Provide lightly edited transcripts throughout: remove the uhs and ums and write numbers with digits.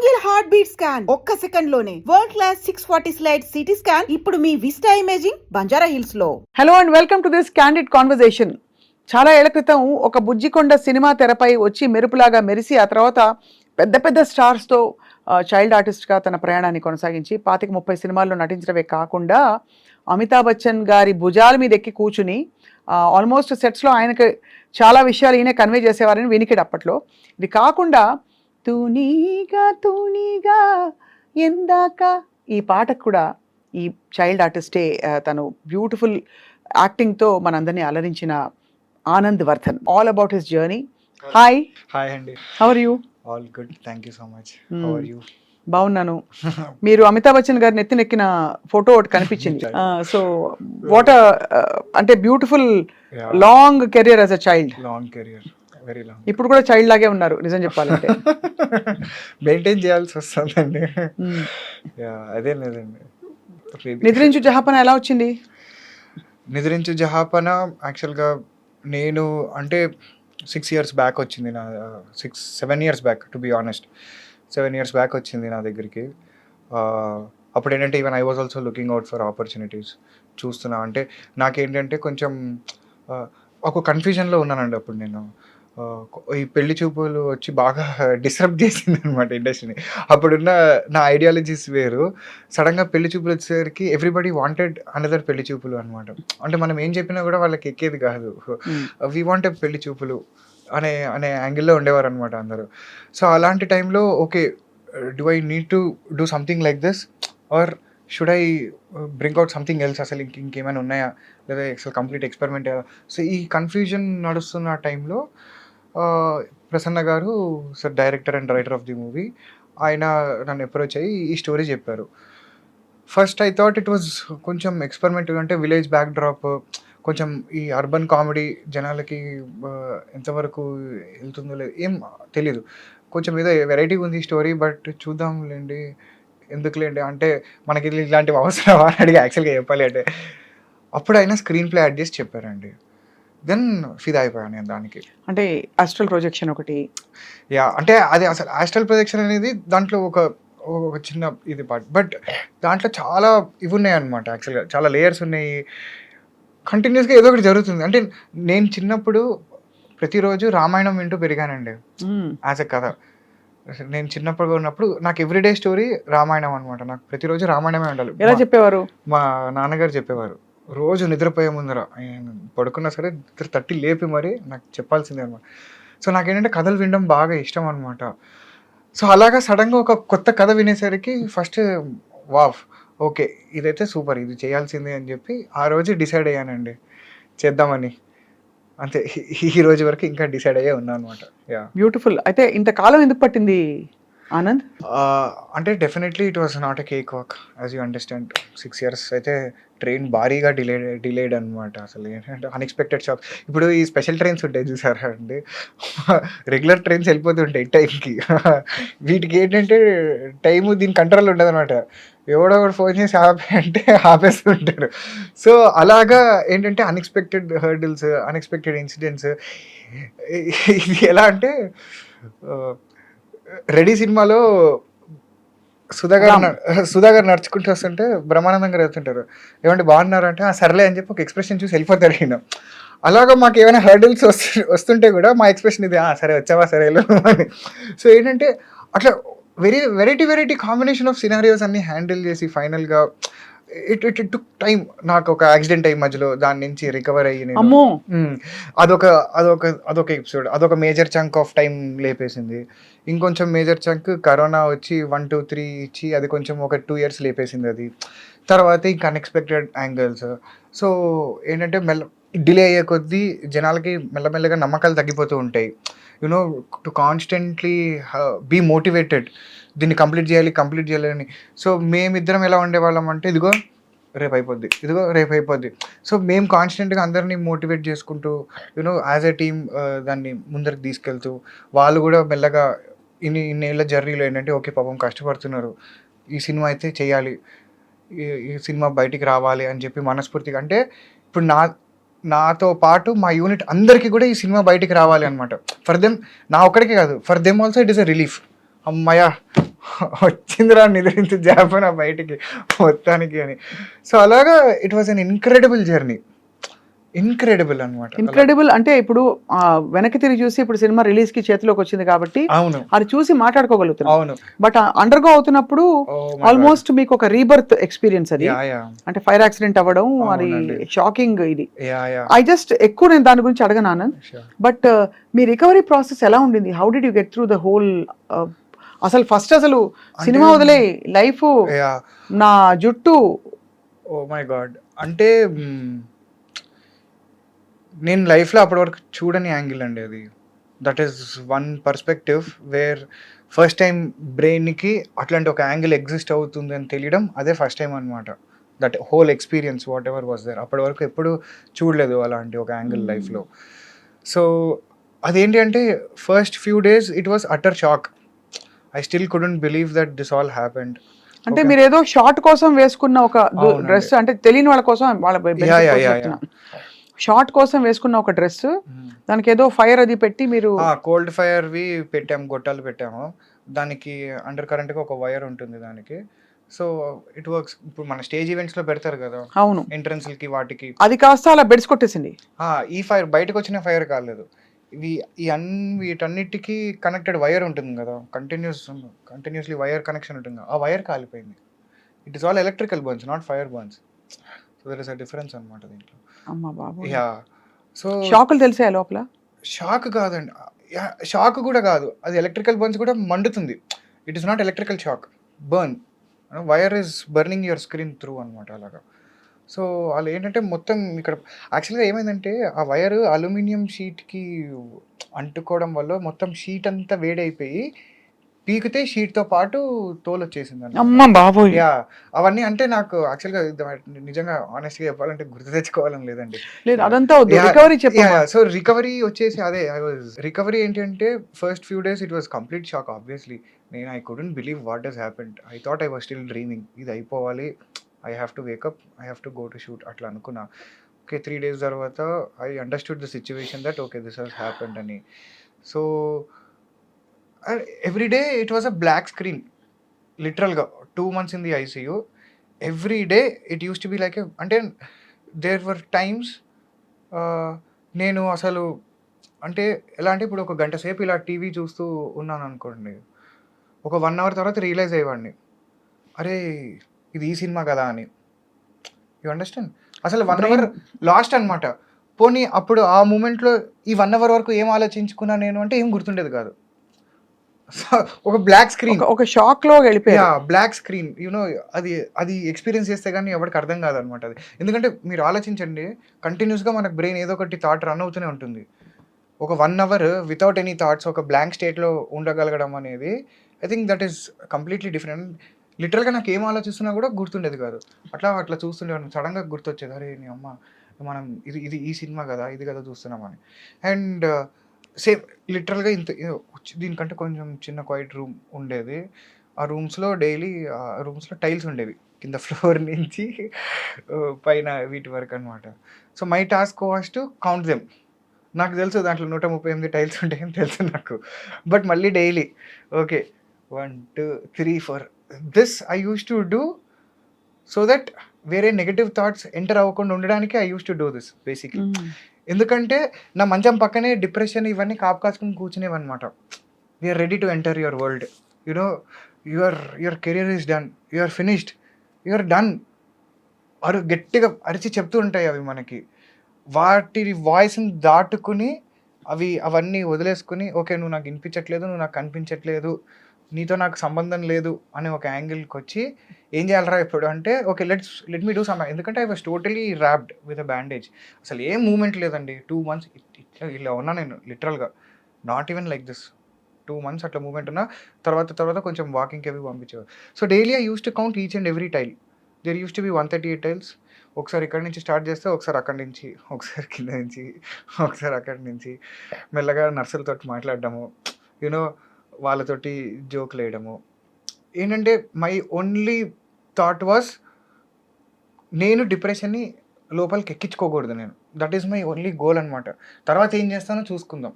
Single heart beat scan ఒక్క second లోనే world class 640 slide CT scan ఇప్పుడు మీ vista imaging Banjara hills లో. Hello and welcome to this candid conversation. చాలా ఏళ్ల క్రితం ఒక బుజ్జికొండ సినిమా తెరపై వచ్చి మెరుపులాగా మెరిసి ఆ తర్వాత పెద్ద పెద్ద స్టార్స్తో చైల్డ్ ఆర్టిస్ట్గా తన ప్రయాణాన్ని కొనసాగించి 25-30 సినిమాల్లో నటించడమే కాకుండా అమితాబ్ బచ్చన్ గారి భుజాల మీద ఎక్కి కూర్చుని ఆల్మోస్ట్ సెట్స్లో ఆయనకి చాలా విషయాలు ఈయన కన్వే చేసేవారని వినికిడు అప్పట్లో. ఇది కాకుండా తూనీగా ఎందాక ఈ పాటకు కూడా ఈ చైల్డ్ ఆర్టిస్టే తను బ్యూటిఫుల్ యాక్టింగ్తో మనందరినీ అలరించిన Anand Vardhan. All about his journey. Hi అండి. How are you? All good, thank you so much. How are you? బాగున్నాను. మీరు అమితాబ్ బచ్చన్ గారి నెత్తినెక్కిన ఫోటో ఒకటి కనిపించింది. సో వాట్ అంటే beautiful long career as a child. Long career, very long. ఇప్పుడు కూడా చైల్డ్ లాగే ఉన్నారు నిజం చెప్పాలంటే. మెయింటైన్ చేయాల్సి వస్తుందండి. అదే లేదండి. నిద్రించు జహాపన ఎలా వచ్చింది? నిద్రించు జహాపన యాక్చువల్గా నేను అంటే 6 years బ్యాక్ వచ్చింది. నా 7 years back, to be honest 7 years back వచ్చింది నా దగ్గరికి. అప్పుడు ఏంటంటే even I was also looking out for opportunities. చూస్తున్నా అంటే నాకేంటంటే కొంచెం ఒక కన్ఫ్యూజన్లో ఉన్నానండి అప్పుడు నేను. ఈ పెళ్లి చూపులు వచ్చి బాగా డిస్టర్బ్ చేసింది అనమాట ఇండస్ట్రీని. అప్పుడున్న నా ఐడియాలజీస్ వేరు. సడన్గా పెళ్లి చూపులు వచ్చేసరికి ఎవ్రీబడి వాంటెడ్ అనదర్ పెళ్లి చూపులు అనమాట. అంటే మనం ఏం చెప్పినా కూడా వాళ్ళకి ఎక్కేది కాదు. వీ వాంటెడ్ పెళ్లి చూపులు అనే యాంగిల్లో ఉండేవారు అనమాట అందరూ. సో అలాంటి టైంలో okay, do I need to do something like this or should I bring out something else? అసలు ఇంకేమైనా ఉన్నాయా, లేదా అసలు కంప్లీట్ ఎక్స్పెరిమెంట్? సో ఈ కన్ఫ్యూజన్ నడుస్తున్న టైంలో ప్రసన్న గారు, sir director and writer of the movie, ఆయన నన్ను అప్రోచ్ అయ్యి ఈ స్టోరీ చెప్పారు. First I thought it was కొంచెం ఎక్స్పెరిమెంట్, అంటే విలేజ్ బ్యాక్ డ్రాప్, కొంచెం ఈ అర్బన్ కామెడీ జనాలకి ఎంతవరకు వెళ్తుందో లేదు ఏం తెలీదు. కొంచెం ఏదో వెరైటీగా ఉంది స్టోరీ, బట్ చూద్దాంలేండి, ఎందుకులేండి అంటే మనకి ఇలాంటివి అవసరమా అని అడిగి యాక్చువల్గా చెప్పాలి అంటే. అప్పుడు ఆయన స్క్రీన్ ప్లే యాడ్ చేసి చెప్పారండి. దెన్ ఫిదా అయిపోయాను నేను దానికి. అంటే ఆస్ట్రల్ ప్రొజెక్షన్ ఒకటి. యా, అంటే అది అసలు ఆస్ట్రల్ ప్రొజెక్షన్ అనేది దాంట్లో ఒక చిన్న ఇది పార్ట్, బట్ దాంట్లో చాలా ఇవి ఉన్నాయి అనమాట. యాక్చువల్గా చాలా లేయర్స్ ఉన్నాయి. కంటిన్యూస్గా ఏదో ఒకటి జరుగుతుంది. అంటే నేను చిన్నప్పుడు ప్రతిరోజు రామాయణం వింటూ పెరిగానండి యాజ్ ఎ కథ. నేను చిన్నప్పుడు ఉన్నప్పుడు నాకు ఎవ్రీడే స్టోరీ రామాయణం అనమాట. నాకు ప్రతిరోజు రామాయణమే ఉండాలి. ఎలా చెప్పేవారు? మా నాన్నగారు చెప్పేవారు. రోజు నిద్రపోయే ముందర పడుకున్నా సరే నిద్ర తట్టి లేపి మరి నాకు చెప్పాల్సిందే అనమాట. సో నాకేంటంటే కథలు వినడం బాగా ఇష్టం అనమాట. సో అలాగా సడన్గా ఒక కొత్త కథ వినేసరికి ఫస్ట్ వావ్, ఓకే ఇదైతే సూపర్, ఇది చేయాల్సిందే అని చెప్పి ఆ రోజు డిసైడ్ అయ్యానండి చేద్దామని. అంతే, ఈ రోజు వరకు ఇంకా డిసైడ్ అయ్యే ఉన్నా అనమాట. Yeah, beautiful. అయితే ఇంతకాలం ఎందుకు పట్టింది ఆనంద్? అంటే definitely it was not a cake walk, as you understand. 6 years అయితే ట్రైన్ భారీగా డిలేడ్ అనమాట. అసలు ఏంటంటే అన్ఎక్స్పెక్టెడ్ షాక్. ఇప్పుడు ఈ స్పెషల్ ట్రైన్స్ ఉంటాయి చూసారా అండి, రెగ్యులర్ ట్రైన్స్ వెళ్ళిపోతుంటాయి టైంకి. వీటికి ఏంటంటే టైము దీని కంట్రోల్ ఉండదు అనమాట. ఎవడో ఒకటి ఫోన్ చేసి ఆపే అంటే ఆపేస్తుంటారు. సో అలాగా ఏంటంటే అన్ఎక్స్పెక్టెడ్ హర్డిల్స్, అన్ఎక్స్పెక్టెడ్ ఇన్సిడెంట్స్. ఇది ఎలా అంటే రెడీ సినిమాలో సుధాగర్ నడుచుకుంటూ వస్తుంటే బ్రహ్మానందం గారు వెళ్తుంటారు, ఏమంటే బాగున్నారు అంటే సర్లే అని చెప్పి ఒక ఎక్స్ప్రెషన్ చూసి వెళ్ళిపోతారు ఈయన. అలాగా మాకు ఏమైనా హర్డిల్స్ వస్తుంటే కూడా మా ఎక్స్ప్రెషన్ ఇది, సరే వచ్చావా సరే అని. సో ఏంటంటే అట్లా వెరైటీ కాంబినేషన్ ఆఫ్ సినారియోస్ అన్ని హ్యాండిల్ చేసి ఫైనల్గా ఇట్ టుక్ టైం. నాకు ఒక యాక్సిడెంట్ అయ్యి మధ్యలో దాని నుంచి రికవర్ అయ్యి అదొక ఎపిసోడ్, అదొక మేజర్ చంక్ ఆఫ్ టైం లేపేసింది. ఇంకొంచెం మేజర్ చంక్ కరోనా వచ్చి 1, 2, 3 ఇచ్చి అది కొంచెం ఒక 2 years లేపేసింది అది. తర్వాత ఇంకా అన్ఎక్స్పెక్టెడ్ యాంగిల్స్. సో ఏంటంటే డిలే అయ్యే కొద్దీ జనాలకి మెల్లమెల్లగా నమ్మకాలు తగ్గిపోతూ ఉంటాయి. You know to constantly be motivated, దీన్ని కంప్లీట్ చేయాలి అని. సో మేమిద్దరం ఎలా ఉండేవాళ్ళం అంటే ఇదిగో రేపు అయిపోద్ది. సో మేము కాన్స్టెంట్గా అందరినీ మోటివేట్ చేసుకుంటూ యూనో యాజ్ ఎ టీమ్ దాన్ని ముందరికి తీసుకెళ్తూ, వాళ్ళు కూడా మెల్లగా ఇన్నేళ్ళ జర్నీలో ఏంటంటే ఓకే పాపం కష్టపడుతున్నారు, ఈ సినిమా అయితే చేయాలి, ఈ సినిమా బయటికి రావాలి అని చెప్పి మనస్ఫూర్తిగా. అంటే ఇప్పుడు నాతో పాటు మా యూనిట్ అందరికీ కూడా ఈ సినిమా బయటికి రావాలి అనమాట. ఫర్ దెమ్, నా ఒక్కడికే కాదు, for them also it is a relief. అమ్మయ్య వచ్చిందిరా నిద్రించి జాపన బయటికి మొత్తానికి అని. సో అలాగా it was an incredible journey, incredible అనమాట. ఇన్క్రెడిబుల్ అంటే ఇప్పుడు వెనక్కి తిరిగి చూసి ఇప్పుడు సినిమా రిలీజ్ కి చేతిలోకి వచ్చింది కాబట్టి అవును అది చూసి మాట్లాడుకోగలుగుతున్నాం. అవును. బట్ అండర్గో అవుతున్నప్పుడు ఆల్మోస్ట్ మీకు ఒక రీబర్త్ ఎక్స్పీరియన్స్ అది. అంటే ఫైర్ యాక్సిడెంట్ అవ్వడం అది అవునండి. షాకింగ్ ఇది. యా యా ఐ జస్ట్ ఎక్కువ నేను దాని గురించి అడగను Anand. But me recovery process ఎలా ఉండింది? How did you get through the whole? అసలు ఫస్ట్ అసలు సినిమా వదిలే లైఫ్, యా నా జుట్టు, ఓ మై గాడ్. అంటే నేను లైఫ్లో అప్పటి వరకు చూడని యాంగిల్ అండి అది. That is one perspective where first time బ్రెయిన్కి అట్లాంటి ఒక యాంగిల్ ఎగ్జిస్ట్ అవుతుంది అని తెలియడం అదే ఫస్ట్ టైం అనమాట. That whole experience whatever was there, అప్పటి వరకు ఎప్పుడు చూడలేదు అలాంటి ఒక యాంగిల్ లైఫ్లో. సో అదేంటి అంటే first few days it was utter shock. I still couldn't believe that this all happened. అంటే మీరు ఏదో షార్ట్ కోసం వేసుకున్న ఒక అవునండి. డ్రెస్, అంటే తెలియని వాళ్ళ కోసం వాళ్ళ షార్ట్ కోసం వేసుకున్న ఒక డ్రెస్, దానికి ఏదో ఫైర్ అది పెట్టి మీరు కోల్డ్ ఫైర్వి పెట్టాము, గొట్టాలు పెట్టాము. దానికి అండర్ కరెంట్గా ఒక వైర్ ఉంటుంది దానికి. So it works. ఇప్పుడు మన స్టేజ్ ఈవెంట్స్లో పెడతారు కదా అవును ఎంట్రన్స్లకి వాటికి, అది కాస్త అలా బెడ్స్ కొట్టేసింది. ఈ ఫైర్ బయటకు వచ్చిన ఫైర్ కాలేదు. వీటన్నిటికీ కనెక్టెడ్ వైర్ ఉంటుంది కదా, కంటిన్యూస్లీ వైర్ కనెక్షన్ ఉంటుంది కదా, ఆ వైర్ కాలిపోయింది. It is all electrical burns, not fire burns. So there is a difference అనమాట దీంట్లో. అమ్మ బాబు. యా. సో షాకులు తెలిసే లోపల? షాక్ కాదండి, షాక్ కూడా కాదు, అది ఎలక్ట్రికల్ బర్న్స్ కూడా మండుతుంది. It is not electrical shock, burn. Wire is burning your screen through అనమాట అలాగా. సో వాళ్ళు ఏంటంటే మొత్తం ఇక్కడ యాక్చువల్గా ఏమైందంటే ఆ వైర్ అల్యూమినియం షీట్కి అంటుకోవడం వల్ల మొత్తం షీట్ అంతా వేడైపోయి పీకితే షీట్తో పాటు తోలు వచ్చేసింది. అమ్మ బాబోయ్. యా, అవన్నీ అంటే నాకు యాక్చువల్గా నిజంగా ఆనెస్ట్గా చెప్పాలంటే గుర్తు తెచ్చుకోవాలని లేదండి. లేదు అదంతా రికవరీ చెప్పాను. సో రికవరీ వచ్చేసి అదే రికవరీ ఏంటంటే first few days it was complete shock obviously. నేను I couldn't believe what has happened. I thought I was still dreaming. ఇది అయిపోవాలి, I have to wake up, I have to go to shoot అట్లా అనుకున్నా. Okay 3 days తర్వాత I understood the situation that okay this has happened అని. So every day it was a black screen లిటరల్గా. 2 months in the ICU. Every day it use to be like అంటే there were times నేను అసలు అంటే ఎలా అంటే ఇప్పుడు ఒక గంట సేపు ఇలా టీవీ చూస్తూ ఉన్నాను అనుకోండి, ఒక 1 hour తర్వాత రియలైజ్ అయ్యేవాడిని, అరే ఇది ఈ సినిమా కదా అని. You understand? అసలు 1 hour లాస్ట్ అనమాట. పోనీ అప్పుడు ఆ మూమెంట్లో ఈ 1 hour వరకు ఏం ఆలోచించుకున్నా నేను అంటే ఏం గుర్తుండేది కాదు. ఒక బ్లాక్ స్క్రీన్, ఒక షాక్ లో వెళ్ళిపోయా. బ్లాక్ స్క్రీన్ యూనో అది ఎక్స్పీరియన్స్ చేస్తే కానీ ఎవరికి అర్థం కాదనమాట అది. ఎందుకంటే మీరు ఆలోచించండి, కంటిన్యూస్గా మనకు బ్రెయిన్ ఏదో ఒకటి థాట్ రన్ అవుతూనే ఉంటుంది. ఒక 1 hour వితౌట్ ఎనీ థాట్స్ ఒక బ్లాంక్ స్టేట్లో ఉండగలగడం అనేది I think that is completely different. లిటరల్గా నాకు ఏం ఆలోచిస్తున్నా కూడా గుర్తుండేది కాదు. అట్లా చూస్తుండేవాడిని. సడన్గా గుర్తొచ్చేది, అరే నీ అమ్మ మనం ఇది ఈ సినిమా కదా, ఇది కదా చూస్తున్నామని. అండ్ సేమ్ లిటరల్గా ఇంత దీనికంటే కొంచెం చిన్న క్వైట్ రూమ్ ఉండేది. ఆ రూమ్స్లో టైల్స్ ఉండేవి కింద ఫ్లోర్ నుంచి పైన వీటి వరకు అనమాట. So my task was to count them. నాకు తెలుసు దాంట్లో 138 టైల్స్ ఉంటాయని తెలుసు నాకు. బట్ మళ్ళీ daily okay 1 2 3 4 this I use to do so that వేరే నెగటివ్ థాట్స్ ఎంటర్ అవ్వకుండా ఉండడానికి I use to do this basically. ఎందుకంటే నా మంచం పక్కనే డిప్రెషన్ ఇవన్నీ కాసుకుని కూర్చునేవన్నమాట. We're ready to enter your world, you know your career is done, you're finished, you're done. గట్టిగా అరిచి చెప్తూ ఉంటాయి అవి మనకి. వాటి వాయిస్ని దాటుకుని అవన్నీ వదిలేసుకుని ఓకే నువ్వు నాకు వినిపించట్లేదు, నువ్వు నాకు కనిపించట్లేదు, నీతో నాకు సంబంధం లేదు అనే ఒక యాంగిల్కి వచ్చి ఏం చేయాలరా ఇప్పుడు అంటే okay let me do some. ఎందుకంటే I was totally wrapped with a bandage. అసలు ఏం మూమెంట్ లేదండి. 2 months ఇలా ఉన్నా నేను లిటరల్గా, not even like this. 2 months అట్లా మూమెంట్ ఉన్నా. తర్వాత కొంచెం వాకింగ్కి అవి పంపించేవారు. So daily I use to count each and every tile. There use to be 138 tiles. ఒకసారి ఇక్కడి నుంచి స్టార్ట్ చేస్తే ఒకసారి అక్కడి నుంచి, ఒకసారి కింద నుంచి, ఒకసారి అక్కడి నుంచి, మెల్లగా నర్సులతో మాట్లాడడము, యూనో వాళ్ళతోటి జోకులు వేయడము. ఏంటంటే మై ఓన్లీ థాట్ వాస్ నేను డిప్రెషన్ని లోపలికి ఎక్కించుకోకూడదు నేను. That is my only goal అనమాట. తర్వాత ఏం చేస్తానో చూసుకుందాం.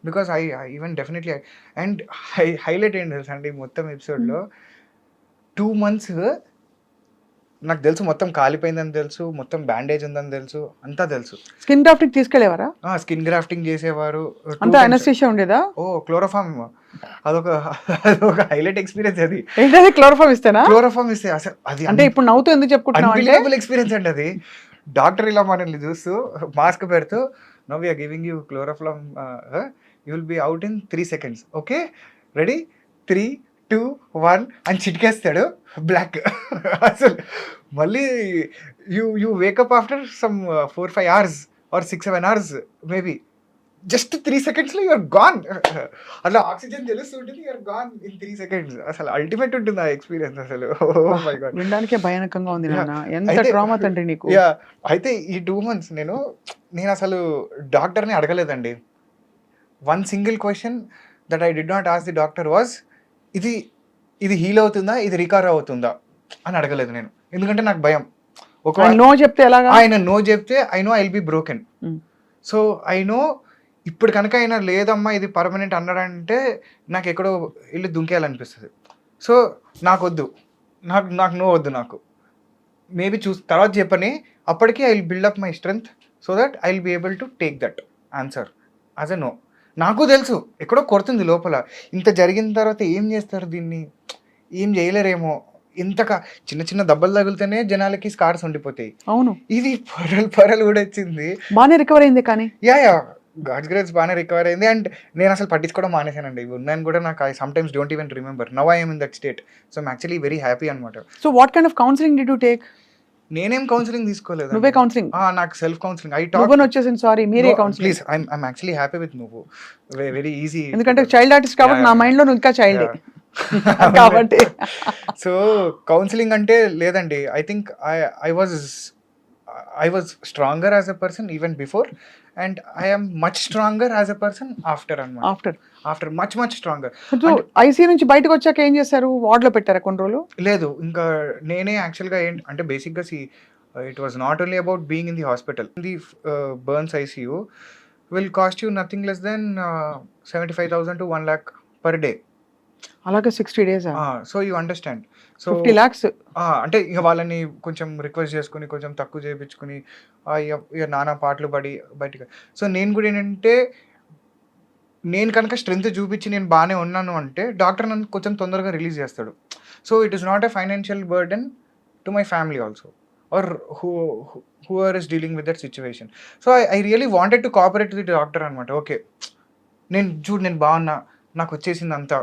Because I even definitely and highlight ఏంటి తెలుసా అండి మొత్తం ఎపిసోడ్లో 2 months నాకు తెలుసు మొత్తం కాలిపోయిందని తెలుసు, మొత్తం బ్యాండేజ్ ఉందని తెలుసు, అంతా తెలుసు. స్కిన్ గ్రాఫ్టింగ్ తీసుకెళ్లేవారా? స్కిన్ గ్రాఫ్టింగ్ చేసేవారు. అంతా అనస్థీషియా ఉండేదా? క్లోరోఫామ్ అదొక హైలైట్ ఎక్స్పీరియన్స్. అది ఏంటది క్లోరోఫామ్ ఇస్తేనా? క్లోరోఫామ్ ఇస్తే అసలు అది అంటే ఇప్పుడు నవ్వుతూ ఎందుకు చెప్పుకుంటున్నావు అంటే అన్బిలీవబుల్ ఎక్స్పీరియన్స్ అండి అది. డాక్టర్ ఇలా మనల్ని చూస్తూ మాస్క్ పెడుతూ no we're giving you chloroform, you will be out in 3 seconds, okay ready 3, 2, 1 అని చిటికేస్తాడు బ్లాక్. అసలు మళ్ళీ you wake up after some 4-5 hours or 6-7 hours maybe. Just 3 secondsలో యూఆర్ గాన్. అట్లా ఆక్సిజన్ తెలుస్తుంటుంది, యూఆర్ గాన్ ఇన్ 3 seconds. అసలు ultimate ఉంటుంది ఆ ఎక్స్పీరియన్స్ అసలు. ఓ మై గాడ్, వినడానికే భయానకంగా ఉంది నాన్న. ఎంత అయితే- ట్రామా తండ్రి నీకు. యా అయితే ఈ 2 months నేను అసలు డాక్టర్ని అడగలేదండి. One single question that I did not ask the doctor was ఇది హీల్ అవుతుందా, ఇది రికవర్ అవుతుందా అని అడగలేదు నేను. ఎందుకంటే నాకు భయం. ఒక నో చెప్తే ఎలాగా? ఆయన నో చెప్తే I know I will be broken. So I know ఇప్పుడు కనుక ఆయన లేదమ్మా ఇది పర్మనెంట్ అన్నాడంటే నాకు ఎక్కడో వెళ్ళి దుంకేయాలనిపిస్తుంది. సో నాకు వద్దు, నాకు నో వద్దు. నాకు మేబీ తర్వాత చెప్పని అప్పటికి I will build up my strength so that I will be able to take that answer as a no. నాకు తెలుసు ఎక్కడో కొడుతుంది లోపల. ఇంత జరిగిన తర్వాత ఏం చేస్తారు దీన్ని, ఏం చేయలేరేమో. ఇంతగా చిన్న చిన్న దెబ్బలు తగిలితేనే జనాలకి స్కార్స్ ఉండిపోతాయి. అవును, ఇది పొరలు కూడా వచ్చింది. బాగానే రికవర్ అయింది కానీ. యా గాడ్స్ గ్రేస్ బాగానే రికవర్ అయింది. అండ్ నేను అసలు పట్టించుకోవడం మానేశానండి. ఇవి ఉన్నాయని కూడా నాకు I sometimes don't even remember. Now I am in that state. So I'm actually very happy అనమాట. So what kind of counselling did you take? నేనేం కౌన్సిలింగ్ తీసుకోలేదు. నువ్వే కౌన్సిలింగ్? నాకు సెల్ఫ్ కౌన్సిలింగ్. ఐ టాక్ నువ్వు వచ్చేసింది. సారీ, మీరే counselling. Please I'm actually happy with నువ్వు. Very easy. ఎందుకంటే చైల్డ్ ఆర్టిస్ట్ కాబట్టి నా మైండ్ లో నువ్వు ఇంకా చైల్డ్ కాబట్టి. సో కౌన్సిలింగ్ అంటే లేదండి. I think I was stronger as a person even before, and I am much stronger as a person after much stronger. So ICU నుంచి బయటకు వచ్చాక ఏం చేశారు? వార్డ్ లో పెట్టారా కొన్ని రోజులు? లేదు, ఇంకా నేనే యాక్చువల్గా అంటే బేసిక్గా it was not only about being in the hospital. The burns ICU will cost you nothing less than 75,000 to 1 lakh per day. అలాగే 60 days. So you understand. So 50 lakhs. అంటే ఇక వాళ్ళని కొంచెం రిక్వెస్ట్ చేసుకుని కొంచెం తక్కువ చేయించుకుని ఇక నానా పాటలు పడి బయటకు. సో నేను కూడా ఏంటంటే నేను కనుక స్ట్రెంత్ చూపించి నేను బాగానే ఉన్నాను అంటే డాక్టర్ నన్ను కొంచెం తొందరగా రిలీజ్ చేస్తాడు. So it is not a financial burden to my family also or who are is dealing with that situation. So I really wanted to cooperate with doctor అనమాట. ఓకే నేను బాగున్నా, నాకు వచ్చేసింది అంతా,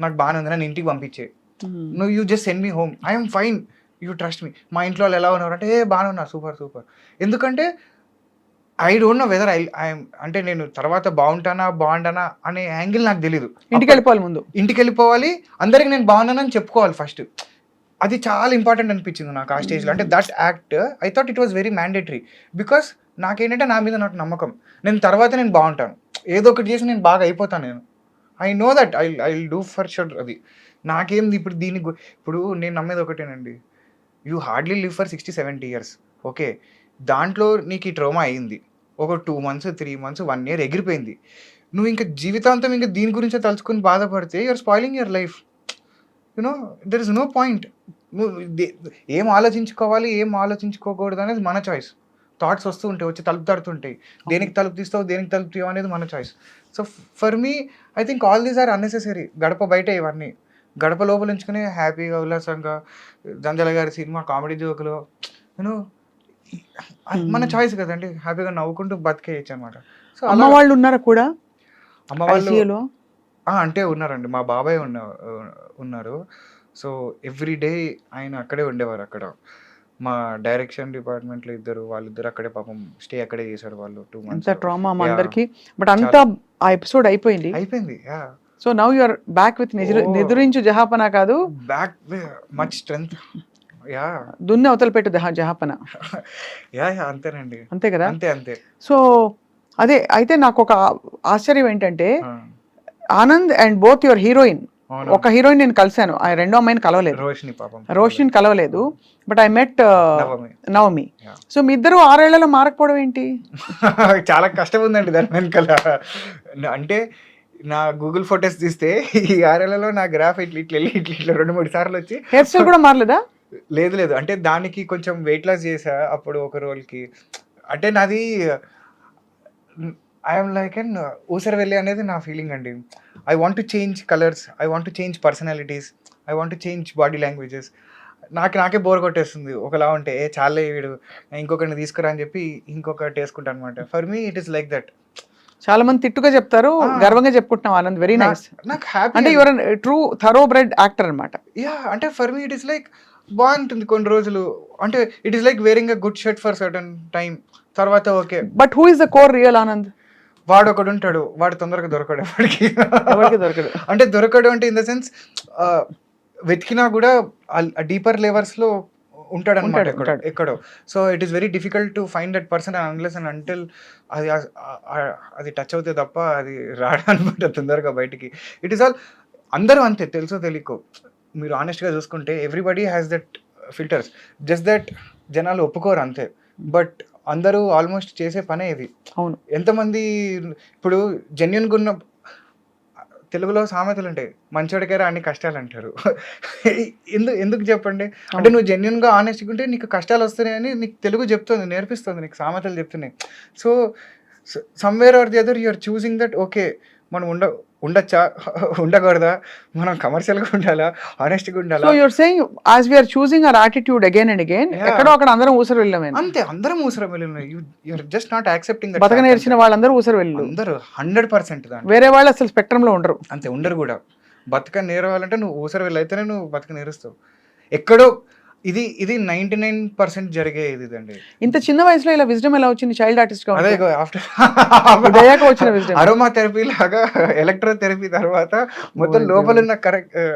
నాకు బాగానే ఉంది, నన్ను ఇంటికి పంపించే, నువ్వు you just send me home, I'm fine, you trust me. మా ఇంట్లో వాళ్ళు ఎలా ఉన్నారు అంటే బాగానే ఉన్నా, సూపర్. ఎందుకంటే ఐ డోంట్ నో వెదర్ అంటే నేను తర్వాత బాగుంటానా అనే యాంగిల్ నాకు తెలీదు. ఇంటికి వెళ్ళిపోవాలి, ముందు ఇంటికి వెళ్ళిపోవాలి, అందరికి నేను బాగున్నానని చెప్పుకోవాలి ఫస్ట్. అది చాలా ఇంపార్టెంట్ అనిపించింది నాకు ఆ స్టేజ్లో. అంటే that act I thought it was very mandatory. Because నాకేంటంటే నా మీద నాకు నమ్మకం, నేను బాగుంటాను, ఏదో ఒకటి చేసి నేను బాగా అయిపోతాను. నేను I know that I will do for sure. అది నాకేంది ఇప్పుడు ఇప్పుడు నేను నమ్మేది ఒకటేనండి, you hardly live for 60-70 years. Okay, దాంట్లో నీకు ఈ ట్రోమా అయింది, ఒక 2 months 3 months 1 year ఎగిరిపోయింది. నువ్వు ఇంకా జీవితాంతం ఇంకా దీని గురించే తలుచుకుని బాధపడితే you're spoiling your life. You know there is no point. నువ్వు ఏం ఆలోచించుకోవాలి, ఏం ఆలోచించుకోకూడదు అనేది మన చాయిస్. థాట్స్ వస్తూ ఉంటాయి, వచ్చి తలుపు తడుతుంటాయి. దేనికి తలుపు తీస్తావు, దేనికి తలుపు తీయవు అనేది మన choice. So for me I think all these are unnecessary. గడప బయట ఇవన్నీ, గడప లోపల ఉంచుకుని హ్యాపీగా ఉల్లాసంగా జంజాల గారి సినిమా కామెడీ జోకులు యూనో మన చాయిస్ కదండి. హ్యాపీగా నవ్వుకుంటూ బతికేయచ్చు అనమాట. సో అమ్మ వాళ్ళు ఉన్నారా కూడా? అమ్మ వాళ్ళు అంటే ఉన్నారండి, మా బాబాయ్ ఉన్నారు. సో ఎవ్రీ డే ఆయన అక్కడే ఉండేవారు. అక్కడ మా డైరెక్షన్ డిపార్ట్మెంట్లో వాళ్ళిద్దరు అక్కడే పాపం స్టే అక్కడే చేశారు వాళ్ళు 2 months. ట్రామా మా అందరికి. బట్ అంతా ఆ ఎపిసోడ్ అయిపోయింది. So now you are back with నిదురించు జహాపన కాదు, బ్యాక్ మచ్ స్ట్రెంగ్త్. యా దున్ని అవతల పెట్టు జహాపన. యా అంతేనండి, అంతే కదా, అంతే. సో అదే అయితే నాకు ఒక ఆశ్చర్యం ఏంటంటే Anand and both your heroine అవును. ఒక హీరోయిన్ నేను కలిశాను, ఆ రెండో అమ్మాయిని కలవలేదు, రోషిని పాపం. రోషిని కలవలేదు, but I met Navami. Navami. Yeah. So మీ ఇద్దరు 6 ఏళ్లలో మారకపోవడం ఏంటి? చాలా కష్టం ఉందండి దాని వెనకాల. అంటే నా గూగుల్ ఫొటోస్ తీస్తే ఈ 6 ఏళ్లలో నా గ్రాఫ్ ఇట్లా ఇట్లా వెళ్ళి ఇట్లా 2-3 సార్లు వచ్చి హెయిర్ స్టైల్ కూడా మారలేదా? లేదు లేదు, అంటే దానికి కొంచెం వెయిట్ లాస్ చేసా అప్పుడు ఒక రోల్కి. అంటే నాది ఐఎమ్ లైక్ అండ్ ఊసరవెల్లి అనేది నా ఫీలింగ్ అండి. I want to change colours, I want to change personalities, I want to change body languages. నాకే బోర్ కొట్టేస్తుంది ఒకలా ఉంటే. చాలే వీడు ఇంకొకరిని తీసుకురా అని చెప్పి ఇంకొకటి వేసుకుంటా అనమాట. For me it is like that. చాలా మంది తిట్టుగా చెప్తారు, గర్వంగా చెప్పుకుంటున్నాం ఆనంద్, వెరీ నైస్. నాకు హ్యాపీ అంటే you're true thoroughbred actor అనమాట. యా, అంటే for me it is like బాగుంటుంది కొన్ని రోజులు. అంటే it is like wearing a good shirt for certain time, తర్వాత okay. But who is the core real Anand? వాడు ఒకడు ఉంటాడు, వాడు తొందరగా దొరకడు ఎవరికి. ఎవరికి దొరకడు. అంటే దొరకడు అంటే ఇన్ ద సెన్స్ వెతికినా కూడా డీపర్ లెవెల్స్ లో ఉంటాడు అనమాట ఎక్కడో. So it is very difficult to find that person unless and until అది టచ్ అవుతే తప్ప అది రాడు అనమాట తొందరగా బయటికి. ఇట్ ఈస్ ఆల్ అందరూ అంతే, తెలుసో తెలియకో. మీరు ఆనెస్ట్గా చూసుకుంటే everybody has that filters, just that జనాలు ఒప్పుకోరు అంతే. బట్ అందరూ ఆల్మోస్ట్ చేసే పనే ఇది. అవును. ఎంతమంది ఇప్పుడు జెన్యున్గా ఉన్న తెలుగులో సామెతలు ఉంటాయి, మంచోడికేరా అన్ని కష్టాలు అంటారు. ఎందుకు చెప్పండి? అంటే నువ్వు జెన్యున్గా ఆనెస్ట్గా ఉంటే నీకు కష్టాలు వస్తున్నాయని నీకు తెలుగు చెప్తుంది, నేర్పిస్తుంది, నీకు సామెతలు చెప్తున్నాయి. So somewhere or the other you're choosing that okay మనం ఉండొచ్చా, ఉండకూడదా, మనం కమర్షియల్గా ఉండాలా, ఆనెస్ట్గా ఉండాలా. So you're saying as we are choosing our attitude again and again, ఎక్కడో అక్కడ అందరం ఊసరు వెళ్ళామే. అంతే, అందరం ఊసరం వెళ్ళిన. You're just not accepting. బతక నేర్చిన వాళ్ళందరూ ఊసరు వెళ్ళు, అందరూ 100% దాన్ని. వేరే వాళ్ళు అసలు స్పెక్ట్రమ్ లో ఉండరు. అంతే, ఉండరు కూడా. బతక నేరవాలంటే నువ్వు ఊసర వెళ్ళైతేనే నువ్వు బతక నేరుస్తావు. ఎక్కడో ఇది 99% జరిగే ఇదండి. ఇంత చిన్న వయసులో ఇలా విజ్డమ్ ఎలా వచ్చింది? చైల్డ్ ఆర్టిస్ట్ గా అదే ఆఫ్టర్ వచ్చిన విజ్డమ్. అరోమా థెరపీ లాగా ఎలక్ట్రో థెరపీ తర్వాత మొత్తం లోపల ఉన్న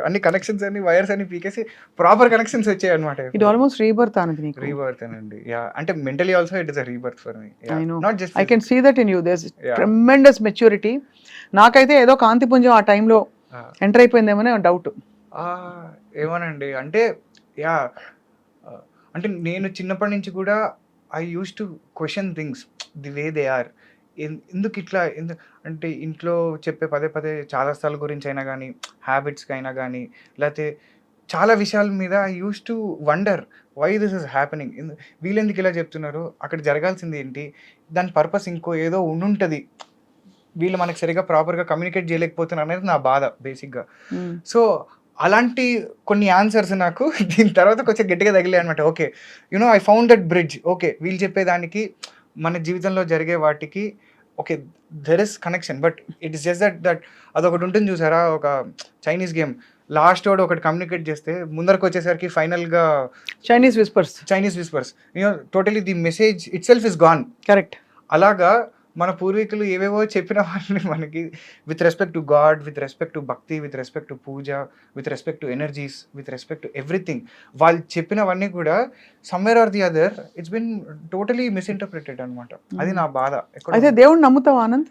అన్ని కనెక్షన్స్ అన్ని వైర్స్ అన్ని పీకేసి ప్రాపర్ కనెక్షన్స్ వచ్చాయి అనమాట. ఇది ఆల్మోస్ట్ రీబర్త్ అనేది. రీబర్త్ అండి. యా, అంటే mentally also it is a rebirth for me. Not just I can see that in you. There is tremendous maturity. నాకైతే ఏదో కాంతి పుంజం ఆ టైంలో ఎంటర్ అయిపోయిందేమో డౌట్. ఏమోనండి, అంటే యా, అంటే నేను చిన్నప్పటి నుంచి కూడా I use to question things the way they are. ఎందుకు ఇట్లా అంటే ఇంట్లో చెప్పే పదే చాలా స్థలాల గురించి అయినా కానీ, హ్యాబిట్స్కి అయినా కానీ, లేకపోతే చాలా విషయాల మీద I use to wonder why this is happening. వీళ్ళు ఎందుకు ఇలా చెప్తున్నారు, అక్కడ జరగాల్సింది ఏంటి, దాని పర్పస్ ఇంకో ఏదో ఉండుంటుంది, వీళ్ళు మనకు సరిగా ప్రాపర్గా కమ్యూనికేట్ చేయలేకపోతున్నారు అనేది నా బాధ బేసిక్గా. సో అలాంటి కొన్ని ఆన్సర్స్ నాకు దీని తర్వాత కొంచెం గట్టిగా తగిలే అనమాట. Okay, you know I found that bridge. Okay, వీళ్ళు చెప్పేదానికి మన జీవితంలో జరిగే వాటికి okay there is connection. But it is just that అదొకటి ఉంటుంది చూసారా, ఒక చైనీస్ గేమ్, లాస్ట్ వాడు ఒకటి కమ్యూనికేట్ చేస్తే ముందరకు వచ్చేసరికి ఫైనల్గా Chinese whispers you know totally the message itself is gone. Correct. అలాగా మన పూర్వీకులు ఏవేవో చెప్పిన వాళ్ళని మనకి with respect to God, with respect to bhakti, with respect to puja, with respect to energies, with respect to everything, వాళ్ళు చెప్పినవన్నీ కూడా somewhere or the other it's been totally misinterpreted అనమాట. అది నా బాధ. అయితే దేవుడు నమ్ముతావు ఆనంద్?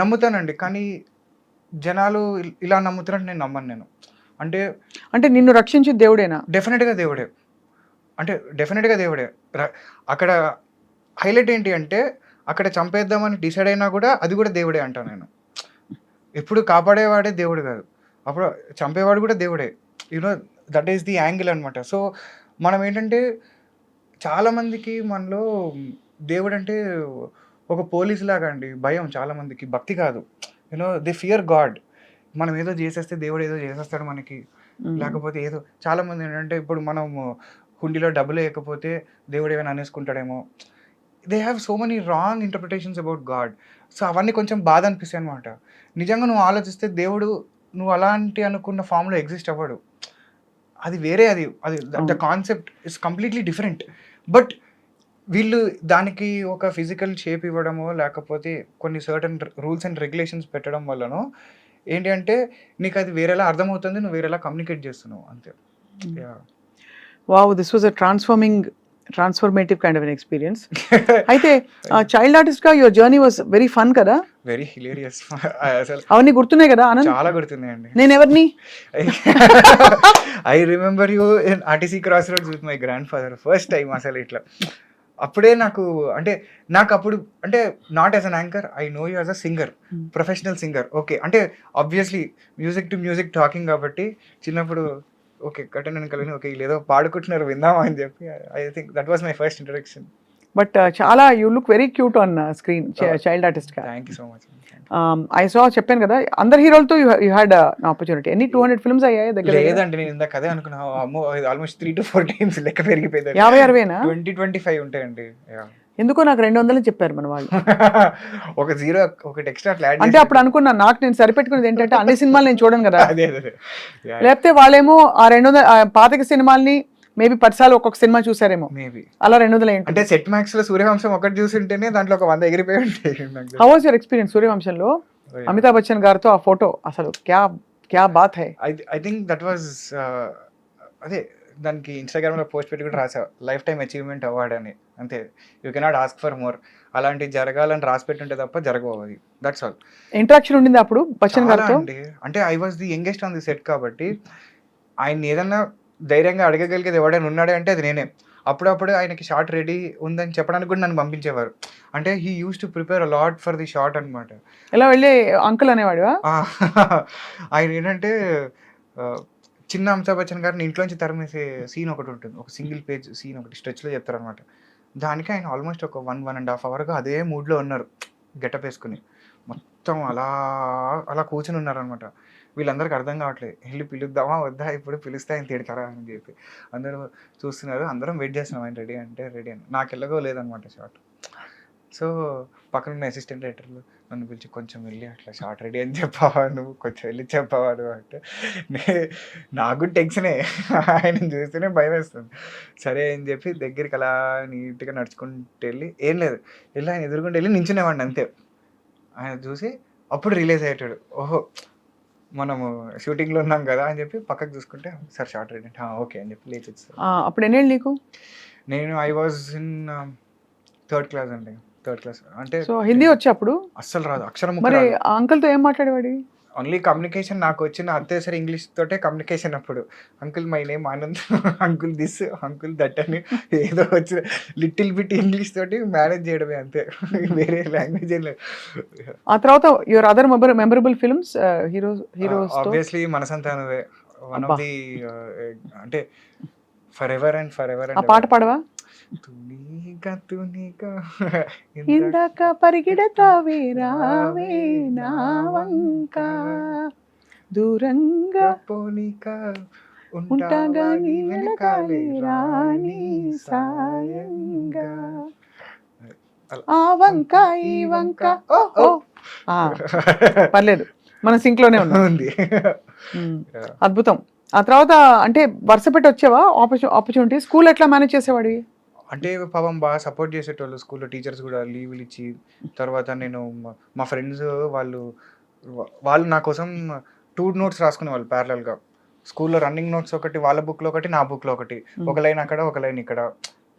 నమ్ముతానండి, కానీ జనాలు ఇలా నమ్ముతున్నట్టు నేను నమ్మను. నేను అంటే నిన్ను రక్షించి దేవుడేనా? డెఫినెట్గా దేవుడే. అంటే డెఫినెట్గా దేవుడే. అక్కడ హైలైట్ ఏంటి అంటే అక్కడ చంపేద్దామని డిసైడ్ అయినా కూడా అది కూడా దేవుడే అంటాను నేను. ఎప్పుడు కాపాడేవాడే దేవుడు కాదు, అప్పుడు చంపేవాడు కూడా దేవుడే. You know that is the angle అనమాట. సో మనం ఏంటంటే చాలామందికి మనలో దేవుడు అంటే ఒక పోలీస్ లాగా అండి భయం, చాలామందికి భక్తి కాదు. You know they fear God. మనం ఏదో చేసేస్తే దేవుడు ఏదో చేసేస్తాడు మనకి, లేకపోతే ఏదో. చాలామంది ఏంటంటే ఇప్పుడు మనం హుండీలో డబ్బులు వేయకపోతే దేవుడు ఏమైనా అనేసుకుంటాడేమో. They have so many wrong interpretations about God. So అవన్నీ కొంచెం బాధ అనిపిస్తాయి అనమాట. నిజంగా నువ్వు ఆలోచిస్తే దేవుడు నువ్వు అలాంటి అనుకున్న ఫామ్లో ఎగ్జిస్ట్ అవ్వడు. అది వేరే, అది the concept is completely different. But వీళ్ళు దానికి ఒక ఫిజికల్ షేప్ ఇవ్వడమో లేకపోతే కొన్ని సర్టన్ రూల్స్ అండ్ రెగ్యులేషన్స్ పెట్టడం వల్లనో ఏంటి అంటే నీకు అది వేరేలా అర్థమవుతుంది, నువ్వు వేరేలా కమ్యూనికేట్ చేస్తున్నావు అంతే. Wow, this was a transforming transformative kind of experience. అయితే చైల్డ్ ఆర్టిస్ట్ గా your journey was very fun కదా? Very hilarious. అసలు అవన్నీ గుర్తున్నాయి కదా ఆనంద్? చాలా గుర్తున్నాయండి. నేను ఎవరిని I remember you in RTC Cross Roads with my grand father first time. అసలు ఇట్లా అప్పుడే నాకు అప్పుడు అంటే not as an anchor, I know you as a singer, professional singer. Okay, అంటే obviously music to music talking కాబట్టి చిన్నప్పుడు ఓకే కట్టనని కలిగి ఓకే వీళ్ళు ఏదో పాడుకుంటున్నారు విందామా అని చెప్పి I think that was my first introduction. But చాలా you look very cute on screen child artist గా. Thank you so much. I saw చెప్పాను కదా అందరు హీరోలతో యూ హ్యాడ్ ఆపర్చునిటీ. ఎన్ని 200 ఫిల్మ్స్ అయ్యాయి దగ్గర? లేదండి, నేను ఇందాక అదే అనుకున్నా. అమ్మో ఆల్మోస్ట్ 3 to 4 times లెక్క పెరిగిపోయింది. 50-60 20-25 ఉంటాయండి. ఎందుకో నాకు 200 చెప్పారు మన వాళ్ళు. ఒక జీరో ఒకటి ఎక్స్ట్రా ఫ్లాట్ అంటే అప్పుడు అనుకున్నా నాకు నేను సరిపెట్టుకునేది ఏంటంటే అన్ని సినిమాలు నేను చూడను కదా. అదే లేకపోతే వాళ్ళేమో ఆ 200 పాతక సినిమాల్ని మేబీ 10 సార్లు ఒక్కొక్క సినిమా చూసారేమో, మేబీ అలా 200 ఏంటి. అంటే సెట్ మ్యాక్స్ లో సూర్యవంశం ఒకటి చూసింటేనే దాంట్లో ఒక 100 ఎగిరిపోయి ఉంటాయి. హౌ వాజ్ యువర్ ఎక్స్పీరియన్స్ సూర్యవంశంలో అమితాబ్ బచ్చన్ గారితో ఆ ఫోటో? అసలు క్యా బాత్ హై. ఐ థింక్ దట్ వాజ్ అదే దానికి ఇన్స్టాగ్రామ్ లో పోస్ట్ పెట్టి కూడా రాసా, లైఫ్ టైమ్ అచీవ్మెంట్ అవార్డ్ అని. అంతే, you cannot ask for more. అలాంటివి జరగాలని రాసి పెట్టుంటే తప్ప జరగవు అది. That's all. ఇంటరాక్షన్ ఉండింది అప్పుడు బచ్చన్ గారితో? అంటే I was the youngest on the set కాబట్టి ఆయన ఏదన్నా ధైర్యంగా అడగగలిగేది ఎవడైనా ఉన్నాడే అంటే అది నేనే. అప్పుడప్పుడు ఆయనకి షార్ట్ రెడీ ఉందని చెప్పడానికి కూడా నన్ను పంపించేవారు. అంటే he use to prepare a lot for the short అనమాట. ఎలా వెళ్ళి అంకుల్ అనేవాడు ఆయన ఏంటంటే చిన్న అమితాబ్ బచ్చన్ గారిని ఇంట్లోంచి తరిమేసే సీన్ ఒకటి ఉంటుంది, ఒక సింగిల్ పేజ్ సీన్ ఒకటి స్ట్రెచ్లో చెప్తారనమాట. దానికి ఆయన ఆల్మోస్ట్ ఒక 1.5 hours అదే మూడ్లో ఉన్నారు, గెటప్ వేసుకుని మొత్తం అలా కూర్చొని ఉన్నారనమాట. వీళ్ళందరికీ అర్థం కావట్లేదు, వెళ్ళి పిలుద్దామా వద్దా, ఇప్పుడు పిలిస్తే ఆయన తిడతారా అని చెప్పి అందరూ చూస్తున్నారు. అందరం వెయిట్ చేస్తున్నాం ఆయన రెడీ అంటే రెడీ అని. నాకు ఎలాగో లేదనమాట షార్ట్. సో పక్కన ఉన్న అసిస్టెంట్ డైరెక్టర్లు నన్ను పిలిచి కొంచెం వెళ్ళి అట్లా షార్ట్ రెడీ అని చెప్పావా నువ్వు, కొంచెం వెళ్ళి చెప్పావా నువ్వు అంటే నాకు టెన్షనే, ఆయన చూస్తేనే భయం వేస్తుంది. సరే అని చెప్పి దగ్గరికి అలా నీట్గా నడుచుకుంటూ వెళ్ళి ఏం లేదు వెళ్ళి ఆయన ఎదురుకుంటూ వెళ్ళి నించునేవాడిని అంతే. ఆయన చూసి అప్పుడు రిలీజ్ అయ్యేటాడు, ఓహో మనము షూటింగ్లో ఉన్నాం కదా అని చెప్పి పక్కకు చూసుకుంటే సార్ షార్ట్ రెడీ అంటే ఓకే అని చెప్పి లేచి వచ్చారు. అప్పుడు ఎన్నేళ్ళు నీకు? నేను I was in 3rd class అండి, 3rd class. అంటే సో హిందీ వచ్చి అప్పుడు అస్సలు రాదు, అక్షరం మరి అంకుల్తో ఏం మాట్లాడేవాడి? Only communication. నాకు వచ్చిన అత్యవసర ఇంగ్లీష్ తోటే కమ్యూనికేషన్. అప్పుడు uncle my name Anand, uncle this, uncle that అని ఏదో వచ్చిన లిటిల్ బిట్ ఇంగ్లీష్ తోటి మేనేజ్ చేయడమే అంతే, వేరే లాంగ్వేజ్ ఏం లేదు. ఆ తర్వాత your other memorable films heroes? Obviously Manasantha Nuvve one of the, అంటే forever and forever. ఆ పాట పాడవా? ఇందాక పరిగెడతావే రావే నా వంక, దూరంగా పోనిక ఉంటాగా నీ వెనకాలే రాని సాయంగా, ఆ వంక ఈ వంక. ఓ పర్లేదు, మన సింక్ లోనే ఉంది. అద్భుతం. ఆ తర్వాత అంటే వరుస పెట్టి వచ్చేవా ఆపర్చునిటీ? స్కూల్ ఎట్లా మేనేజ్ చేసేవాడివి? అంటే పాపం బాగా సపోర్ట్ చేసేటోళ్ళు స్కూల్లో, టీచర్స్ కూడా లీవ్లు ఇచ్చి. తర్వాత నేను మా ఫ్రెండ్స్ వాళ్ళు నా కోసం 2 notes రాసుకునేవాళ్ళు ప్యారలల్గా. స్కూల్లో రన్నింగ్ నోట్స్ ఒకటి వాళ్ళ బుక్లో ఒకటి, నా బుక్లో ఒకటి, ఒక లైన్ అక్కడ ఒక లైన్ ఇక్కడ.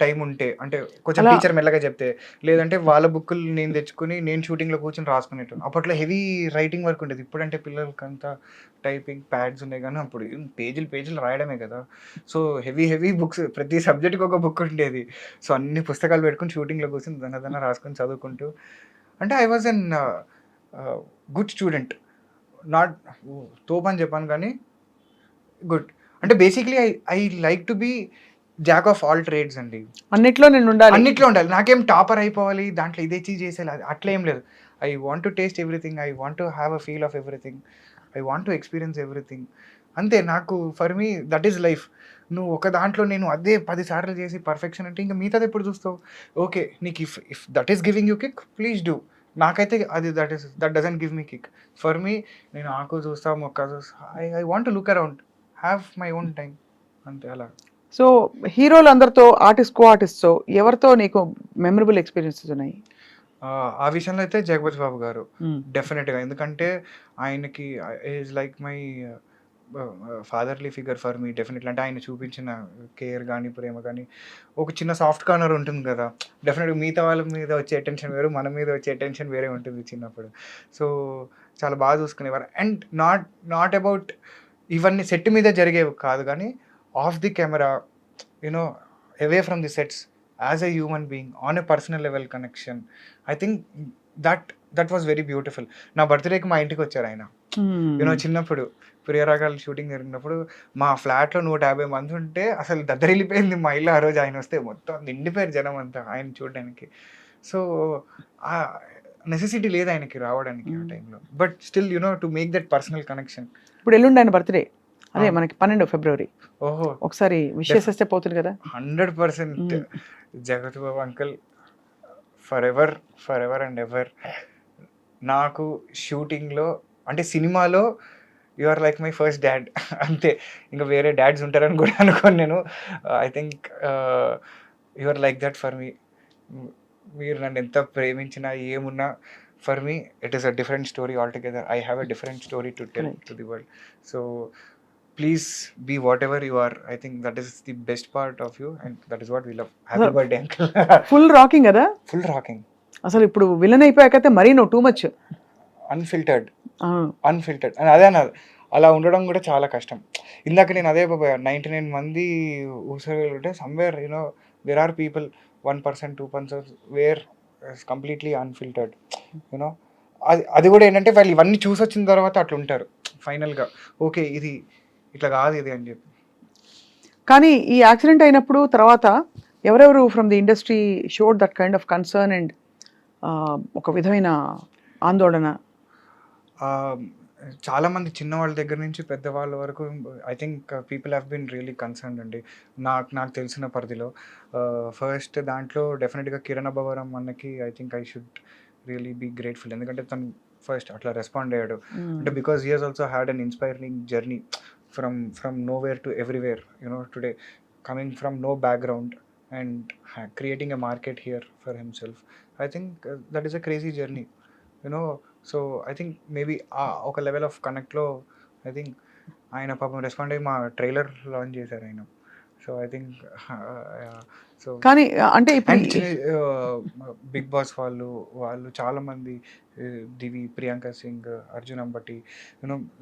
టైం ఉంటే అంటే కొంచెం టీచర్ మెల్లగా చెప్తే, లేదంటే వాళ్ళ బుక్కులు నేను తెచ్చుకుని నేను షూటింగ్లో కూర్చొని రాసుకునేట్టు. అప్పట్లో హెవీ రైటింగ్ వర్క్ ఉండేది. ఇప్పుడంటే పిల్లలకంతా టైపింగ్ ప్యాడ్స్ ఉన్నాయి, కానీ అప్పుడు పేజీలు రాయడమే కదా. సో హెవీ బుక్స్, ప్రతి సబ్జెక్ట్కి ఒక బుక్ ఉండేది. సో అన్ని పుస్తకాలు పెట్టుకుని షూటింగ్లో కూర్చొని దన్న రాసుకొని చదువుకుంటూ. అంటే I was an good student. Not తోప్ అని చెప్పాను కానీ గుడ్. అంటే basically I like to be jack of all trades అండి. అన్నిట్లో నేను ఉండాలి, అన్నిట్లో ఉండాలి. నాకేం టాపర్ అయిపోవాలి, దాంట్లో ఇదే చీజ్ చేసేది అట్లా ఏం లేదు. I want to taste everything, I want to have a feel of everything, I want to experience everything. అంతే. నాకు for me that is life. నువ్వు ఒక దాంట్లో నేను అదే 10 సార్లు చేసి పర్ఫెక్షన్ అంటే ఇంకా మిగతాది ఎప్పుడు చూస్తావు? ఓకే నీకు if that is giving you kick, please do. నాకైతే అది that doesn't give me kick. For me నేను ఆకు చూస్తా, మొక్క చూస్తా, I want to look around, have my own time, అంతే. అలా. సో హీరోలు అందరితో, కో ఆర్టిస్ట్తో ఎవరితో నీకు మెమరబుల్ ఎక్స్పీరియన్సెస్ ఉన్నాయి? ఆ విషయంలో అయితే జగపతి బాబు గారు డెఫినెట్గా. ఎందుకంటే ఆయనకి is like my fatherly figure for me definitely. అంటే ఆయన చూపించిన కేర్ కానీ, ప్రేమ కానీ, ఒక చిన్న సాఫ్ట్ కార్నర్ ఉంటుంది కదా! డెఫినెట్‌గా మిగతా వాళ్ళ మీద వచ్చే అటెన్షన్ వేరు, మన మీద వచ్చే అటెన్షన్ వేరే ఉంటుంది చిన్నప్పుడు. సో, చాలా బాగా చూసుకునేవారు. అండ్ నాట్ అబౌట్ ఇవన్నీ సెట్ మీద జరిగేవి కాదు కానీ, of the camera, you know away from the sets, as a human being, on a personal level connection. I think that was very beautiful. నా బర్త్‌డేకి మా ఇంటికి వచ్చారు ఆయన. చిన్నప్పుడు ప్రియరాగాలు షూటింగ్ జరిగినప్పుడు మా ఫ్లాట్లో 150 మంది ఉంటే అసలు దద్దరిల్లిపోయింది మా ఇల్లు. ఆ రోజు ఆయన వస్తే మొత్తం నిండిపోయారు జనం అంతా ఆయన చూడడానికి. సో ఆ నెసెసిటీ లేదు ఆయనకి రావడానికి ఆ టైంలో. But still to make that personal connection. ఇప్పుడు ఎల్లుండి ఆయన బర్త్డే, అదే మనకి 12 ఫిబ్రవరి. ఓహో, ఒకసారి విష్ చేసేస్తే పోతుంది కదా. 100% Jagat Babu uncle forever and ever. నాకు షూటింగ్లో అంటే సినిమాలో you are like my first dad అంతే. ఇంకా వేరే డాడ్స్ ఉంటారని కూడా అనుకోను నేను. I think you are like that for me. మీరు నన్ను ఎంత ప్రేమించినా ఏమున్నా, for me it is a different story altogether. I have a different story to tell to the world. So please be whatever you are. I think that is the best part of you and that is what we love. Happy birthday uncle. Full rocking కదా. Full rocking. అసలు ఇప్పుడు villain అయిపోయాకైతే మరీ నువ్వు too much unfiltered. And అదే అన్నది, అలా ఉండడం కూడా చాలా కష్టం. ఇందాక నేను అదే 99 మంది ఊసలు ఉంటే somewhere there are people 1%, 2% where completely unfiltered. అది కూడా ఏంటంటే వాళ్ళు ఇవన్నీ చూసి వచ్చిన తర్వాత అట్లా ఉంటారు ఫైనల్గా. ఓకే, ఇది ఇట్లా కాదు ఇది అని చెప్పి. కానీ ఈ యాక్సిడెంట్ అయినప్పుడు తర్వాత ఎవరెవరు from the industry showed that kind of concern and ఒక విధమైన ఆందోళన? చాలామంది చిన్నవాళ్ళ దగ్గర నుంచి పెద్దవాళ్ళ వరకు I think people have been really concerned అండి. నాకు తెలిసిన పరిధిలో ఫస్ట్ దాంట్లో డెఫినెట్గా కిరణ్ అబ్బవరం అన్నకి I think I should really be grateful. ఎందుకంటే తను ఫస్ట్ అట్లా రెస్పాండ్ అయ్యాడు. అంటే because he he's also had an inspiring journey from nowhere to everywhere. Today coming from no background and creating a market here for himself. I think that is a crazy journey. So I think maybe ఒక level of కనెక్ట్లో I think ఆయన పాపం respond అయ్యి మా trailer launch చేశారు ఆయన. So I think so కానీ అంటే ఇప్పుడు బిగ్ బాస్ వాళ్ళు చాలామంది, Divi, Priyanka Singh, Arjun Ambati,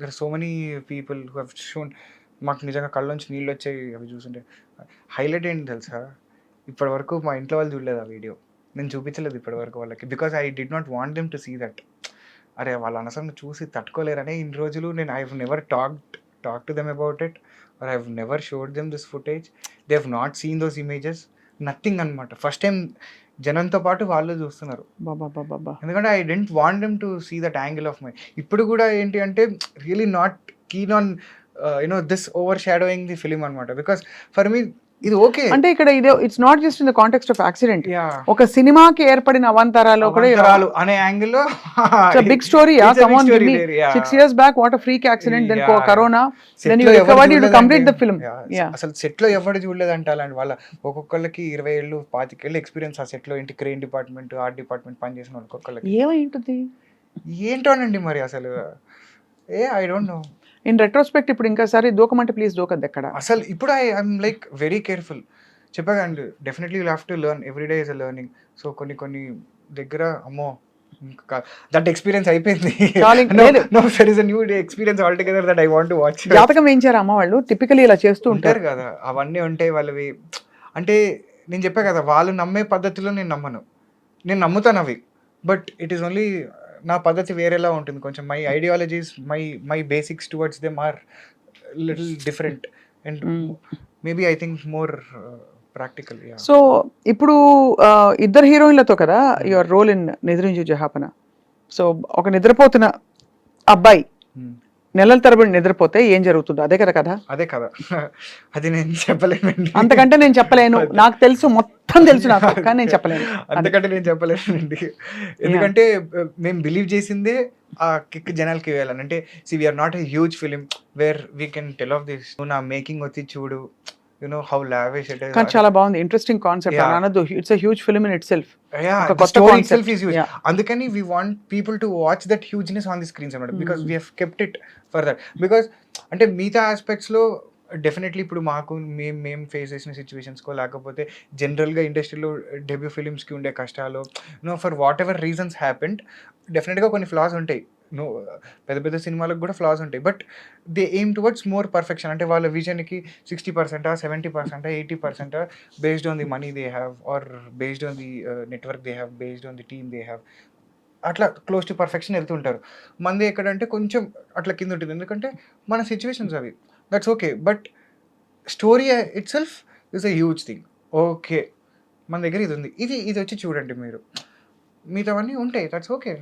there so many people who have shown. మాకు నిజంగా కళ్ళలోంచి నీళ్ళు వచ్చాయి అవి చూస్తుంటే. హైలైట్ ఏంటి తెలుసా, ఇప్పటి వరకు మా ఇంట్లో వాళ్ళు చూడలేదు ఆ వీడియో. నేను చూపించలేదు ఇప్పటివరకు వాళ్ళకి, because I did not want them to see that. అరే వాళ్ళ అనవసరంగా చూసి తట్టుకోలేరనే ఇన్ని రోజులు నేను I have never talk to them about it, or I have never showed them this footage. They have not seen those images, nothing అనమాట. First time జనంతో పాటు వాళ్ళు చూస్తున్నారు. ఎందుకంటే I didn't want them to see that angle of my. ఇప్పుడు కూడా ఏంటి అంటే really not keen on this overshadowing the film అనమాట. బికాస్ ఫర్ మీ ఇది ఓకే అంటే ఇక్కడ ఇదే it's not just in the context of accident. ఒక సినిమాకి ఏర్పడిన అవాంతరాలు కూడా అనే యాంగిల్ లో big story. Come on, give me 6 years back what a freak accident, then corona, then you recovered, you complete the film. అసలు సెట్ లో ఎవరు చూడలేదంట. అలాంటి వాళ్ళ ఒక్కొక్కళ్ళకి 20 ఏళ్ళు 25 ఏళ్ళు ఎక్స్పీరియన్స్ ఆ సెట్ లో. ఇంటి క్రెయిన్ డిపార్ట్మెంట్, ఆర్ట్ డిపార్ట్మెంట్ పనిచేసిన వాళ్ళు ఒక్కొక్కళ్ళకి ఏమై ఉంటుంది ఏంటోనండి మరి అసలు. I don't know. In retrospect ఇప్పుడు ఇంకాసారి దూకమంటే ప్లీజ్ దూకద్దు ఎక్కడ. అసలు ఇప్పుడు ఐఎమ్ లైక్ వెరీ కేర్ఫుల్. చెప్పకండి, definitely you have to learn, every day is a learning. So కొన్ని దగ్గర అమ్మో దట్ ఎక్స్పీరియన్స్ అయిపోయింది. There is a new experience all together that I want to watch. జాతకం వేయించారు అమ్మ వాళ్ళు, టిపికలీ ఇలా చేస్తూ ఉంటారు కదా. అవన్నీ ఉంటాయి వాళ్ళవి. అంటే నేను చెప్పా కదా, వాళ్ళు నమ్మే పద్ధతిలో నేను నమ్మను. నేను నమ్ముతాను అవి, బట్ ఇట్ ఈస్ ఓన్లీ నా పద్ధతి వేరేలా ఉంటుంది కొంచెం. My ideologies, my basics towards them are little different and maybe I think more practical. So ఇప్పుడు ఇద్దరు హీరోయిన్లతో కదా your role in Nidrinchu Jahapana. So ఒక నిద్రపోతున్న అబ్బాయి నెలల తరబడి నిద్రపోతే ఏం జరుగుతుందో అదే కదా కదా. అదే కదా, అది నేను చెప్పలేనండి. అంతకంటే నేను చెప్పలేను. నాకు తెలుసు, మొత్తం తెలుసు నాకు, కానీ నేను చెప్పలేను. అంతకంటే నేను చెప్పలేనండి. ఎందుకంటే మేము బిలీవ్ చేసిందే ఆ కిక్ జనాలకి వేయాలని. అంటే we are not a huge film where we can tell off this. నా మేకింగ్ వచ్చి చూడు, how lavish it is. కానీ చాలా బాగుంది, ఇంట్రెస్టింగ్ కాన్సెప్ట్. అనదు it's a huge film in itself. The story itself is huge. అందుకని we want people to watch that hugeness on the screens అన్నమాట, because we have kept it for that. Because అంటే మిగతా ఆస్పెక్ట్స్లో definitely ఇప్పుడు మాకు మేము face చేసిన సిచ్యువేషన్స్కో లేకపోతే జనరల్గా ఇండస్ట్రీలో డెబ్యూ ఫిలిమ్స్కి ఉండే కష్టాలు for what ever reasons happened డెఫినెట్గా కొన్ని ఫ్లాస్ ఉంటాయి. పెద్ద పెద్ద సినిమాలకు కూడా ఫ్లాస్ ఉంటాయి. But they aim towards more perfection. అంటే వాళ్ళ విజన్కి 60%, 70%, 80% based on the money they have or based on the network they have, based on the team they have. అట్లా క్లోజ్ టు పర్ఫెక్షన్ వెళ్తుంటారు. మంది ఎక్కడంటే కొంచెం అట్లా కింద ఉంటుంది. ఎందుకంటే మన సిచ్యువేషన్స్ అవి. That's okay. But story it self is a huge thing. Okay, మన దగ్గర ఇది ఉంది, ఇది వచ్చి చూడండి మీరు, మిగతావన్నీ ఉంటాయి. That's okay,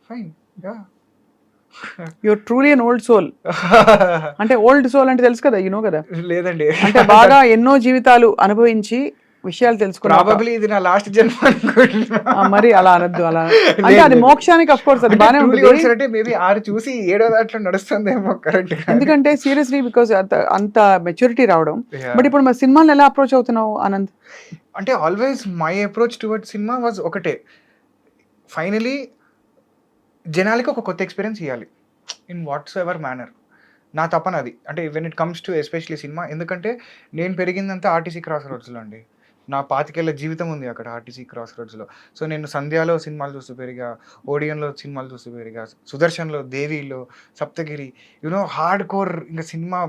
fine. Yeah, your truly an old soul. అంటే ఓల్డ్ సోల్ అంటే తెలుసు కదా, యూనో కదా. లేదండి, అంటే బాగా ఎన్నో జీవితాలు అనుభవించి విషయాలు తెలుసుకున్నా. ప్రాబబ్లీ ఇది నా లాస్ట్ జన్మ అనుకుంటున్నా. మరి అలా అనద్దు. అలా అంటే అది మోక్షానికి అఫ్ కోర్స్ అది బానే ఉంటుంది. అంటే మేబీ 6 చూసి 7వ దాంట్లో నడుస్తుందేమో. కరెక్ట్. ఎందుకంటే సీరియస్లీ బికాస్ అంత మెచ్యూరిటీ రావడం. బట్ ఇప్పుడు మా సినిమాని ఎలా అప్రోచ్ అవుతున్నావు ఆనంద్? అంటే always my approach towards cinema was ఒకటే, ఫైనలీ జనాలకి ఒక కొత్త ఎక్స్పీరియన్స్ ఇవ్వాలి ఇన్ వాట్స్ ఎవర్ మేనర్. నా తపన అది. అంటే when it comes to especially cinema. ఎందుకంటే నేను పెరిగిందంతా ఆర్టీసీ క్రాస్ రోడ్స్లో అండి. నా 25 ఏళ్ల జీవితం ఉంది అక్కడ ఆర్టీసీ క్రాస్ రోడ్స్లో. సో నేను సంధ్యాలో సినిమాలు చూస్తూ పెరిగా, ఓడియన్లో సినిమాలు చూస్తూ పెరిగా, సుదర్శన్లో, దేవిలో, సప్తగిరి, హార్డ్ కోర్ ఇంకా సినిమా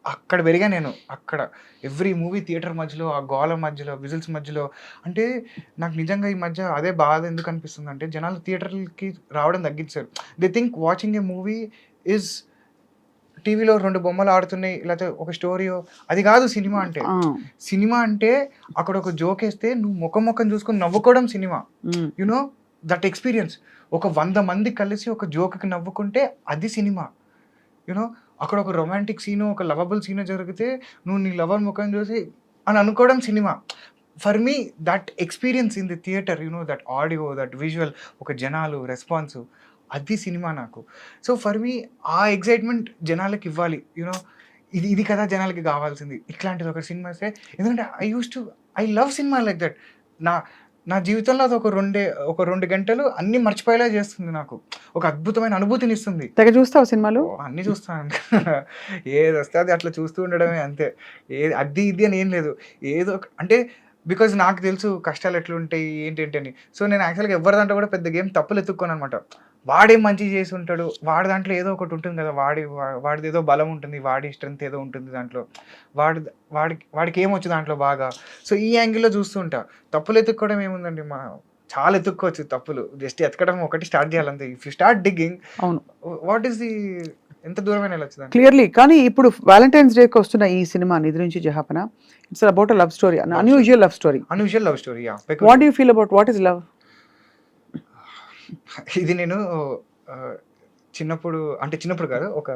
అక్కడ పెరిగా నేను. అక్కడ ఎవ్రీ మూవీ థియేటర్ మధ్యలో, ఆ గోల మధ్యలో, విజిల్స్ మధ్యలో. అంటే నాకు నిజంగా ఈ మధ్య అదే బాధ ఎందుకు అనిపిస్తుంది అంటే, జనాలు థియేటర్కి రావడం తగ్గించారు. They think watching a movie is టీవీలో 2 బొమ్మలు ఆడుతున్నాయి, లేకపోతే ఒక స్టోరీయో. అది కాదు సినిమా అంటే. సినిమా అంటే అక్కడ ఒక జోక్ వేస్తే నువ్వు ముఖం చూసుకొని నవ్వుకోవడం సినిమా. You know that experience. ఒక 100 మంది కలిసి ఒక జోక్కి నవ్వుకుంటే అది సినిమా. అక్కడ ఒక రొమాంటిక్ సీను, ఒక లవబుల్ సీను జరిగితే నువ్వు నీ లవర్ ముఖం చూసి అని అనుకోవడం cinema. For me that experience in the theatre, that audio, that visual, ఒక జనాలు రెస్పాన్స్, అది సినిమా నాకు. సో ఫర్ మీ ఆ ఎగ్జైట్మెంట్ జనాలకి ఇవ్వాలి. ఇది కదా జనాలకి కావాల్సింది, ఇట్లాంటిది ఒక సినిమా వస్తే. ఎందుకంటే I love cinema like that. నా జీవితంలో అది ఒక 2 గంటలు అన్నీ మర్చిపోయేలా చేస్తుంది నాకు. ఒక అద్భుతమైన అనుభూతిని ఇస్తుంది. తెగ చూస్తావు సినిమాలు? అన్నీ చూస్తాను. ఏది వస్తే అది అట్లా చూస్తూ ఉండడమే అంతే. అది ఇది అని ఏం లేదు. ఏదో అంటే బికాజ్ నాకు తెలుసు కష్టాలు ఎట్లుంటాయి ఏంటి అని. సో నేను యాక్చువల్గా ఎవరి దాంట్లో కూడా పెద్ద గేమ్ తప్పులు ఎత్తుక్కోను అనమాట. వాడేం మంచి చేసి ఉంటాడు, వాడి దాంట్లో ఏదో ఒకటి ఉంటుంది కదా, వాడిది ఏదో బలం ఉంటుంది, వాడి స్ట్రెంత్ ఏదో ఉంటుంది దాంట్లో, వాడికి ఏమొచ్చు దాంట్లో బాగా. సో ఈ యాంగిల్లో చూస్తూ ఉంటా. తప్పులు ఎత్తుక్కోవడం ఏముందండి, చాలా ఎత్తుక్కోవచ్చు తప్పులు. జస్ట్ ఎతకడం ఒకటి స్టార్ట్ చేయాలంతే. ఇఫ్ యూ స్టార్ట్ డిగ్గింగ్, అవును, వాట్ ఈస్ ది ఎంత దూరమైన వెళ్ళొచ్చు క్లియర్లీ. కానీ ఇప్పుడు వ్యాలంటైన్స్ డేకి వస్తున్న ఈ సినిమా నిద్ర నుంచి జహాపన, it's about a love story, unusual love story. What you feel about what is love? ఇది నేను చిన్నప్పుడు కాదు, ఒక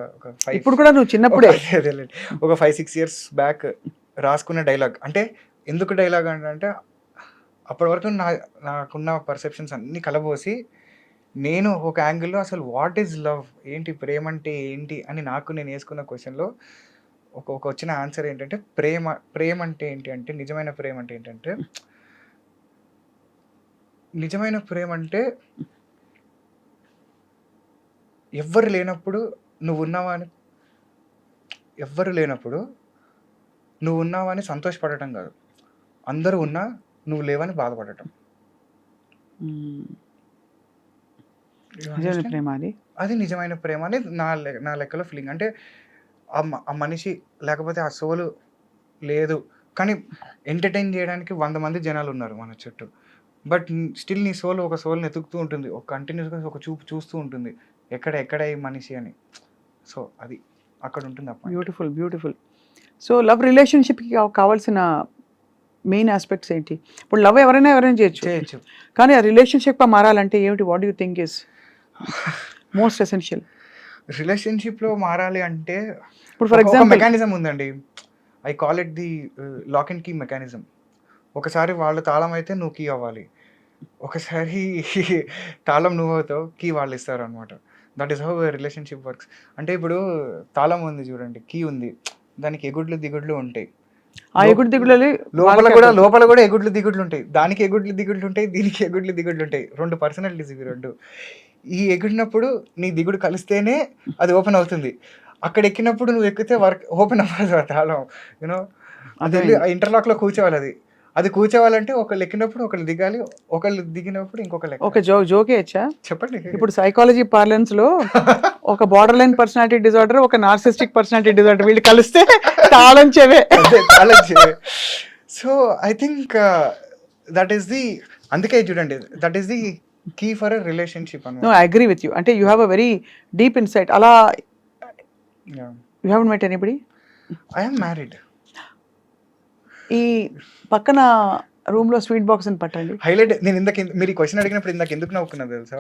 ఇప్పుడు కూడా నువ్వు చిన్నప్పుడే ఒక 5-6 years బ్యాక్ రాసుకున్న డైలాగ్. అంటే ఎందుకు డైలాగ్ అంటే అప్పటి వరకు నాకున్న పర్సెప్షన్స్ అన్నీ కలబోసి నేను ఒక యాంగిల్లో అసలు వాట్ ఈజ్ లవ్, ఏంటి ప్రేమ అంటే ఏంటి అని నాకు నేను వేసుకున్న క్వశ్చన్లో ఒక వచ్చిన ఆన్సర్ ఏంటంటే, ప్రేమ అంటే ఏంటి అంటే, నిజమైన ప్రేమ అంటే ఏంటంటే, నిజమైన ప్రేమ అంటే ఎవ్వరు లేనప్పుడు నువ్వు ఉన్నావా అని సంతోషపడటం కాదు, అందరూ ఉన్నా నువ్వు లేవని బాధపడటం. అది నిజమైన ప్రేమ అని నా లెక్కలో ఫీలింగ్. అంటే ఆ మనిషి లేకపోతే ఆ సోలు లేదు, కానీ ఎంటర్టైన్ చేయడానికి 100 మంది జనాలు ఉన్నారు మన చుట్టూ. బట్ స్టిల్ నీ ఒక సోల్ని ఎతుకుతూ ఉంటుంది, ఒక కంటిన్యూస్గా ఒక చూపు చూస్తూ ఉంటుంది, ఎక్కడ ఈ మనిషి అని. సో అది అక్కడ ఉంటుంది. బ్యూటిఫుల్. సో లవ్ రిలేషన్షిప్కి కావాల్సిన మెయిన్ ఆస్పెక్ట్స్ ఏంటి? ఇప్పుడు లవ్ ఎవరైనా చేయొచ్చు, కానీ ఆ రిలేషన్షిప్ మారాలంటే ఏమిటి? What you think is most essential? రిలేషన్షిప్లో మారాలి అంటే ఇప్పుడు ఫర్ ఎగ్జాంపుల్ మెకానిజం ఉందండి. I call it the lock and key mechanism. ఒకసారి వాళ్ళ తాళం అయితే నువ్వు కీ అవ్వాలి, ఒకసారి తాళం నువ్వు అవుతావు, కీ వాళ్ళు ఇస్తారు అనమాట. That is how relationship works. అంటే ఇప్పుడు తాళం ఉంది చూడండి, కీ ఉంది, దానికి ఎగుడ్లు దిగుడ్లు ఉంటాయి. ఆ ఎగుడు దిగుడ్లు లోపల కూడా ఎగుడ్లు దిగుడ్లు ఉంటాయి. దానికి ఎగుడ్లు దిగుడ్లు ఉంటాయి, దీనికి ఎగుడ్లు దిగుడ్లు ఉంటాయి. 2 పర్సనాలిటీస్ ఇవి 2. ఈ ఎగుడినప్పుడు నీ దిగుడు కలిస్తేనే అది ఓపెన్ అవుతుంది. అక్కడ ఎక్కినప్పుడు నువ్వు ఎక్కితే వర్క్ ఓపెన్ అవ్వదు ఆ తాళం, యూనో. అది ఇంటర్లాక్లో కూర్చోవాలి, అది కూర్చోవాలంటే ఒకళ్ళు ఎక్కినప్పుడు ఒకళ్ళు దిగాలి, ఒకళ్ళు దిగినప్పుడు ఇంకొకళ్ళు ఒక జోకే ఇచ్చా. చెప్పండి. ఇప్పుడు సైకాలజీ పార్లెన్స్ లో ఒక బార్డర్ లైన్ పర్సనాలిటీ డిజార్డర్, ఒక నార్సిస్టిక్ పర్సనాలిటీ డిజార్డర్, వీళ్ళు కలిస్తే తాళం చెవే. So I think that is the, అందుకే చూడండి, that is the key for a relationship no I agree with you. అంటే you have a very deep insight. అలా you haven't met anybody? I am married. ఈ పక్కన room లో sweet box అని పట్టండి. Highlight, నేను ఇందాక మీరు ఈ క్వశ్చన్ అడిగినప్పుడు ఇందాక ఎందుకు నవ్వుకున్నా తెలుసా?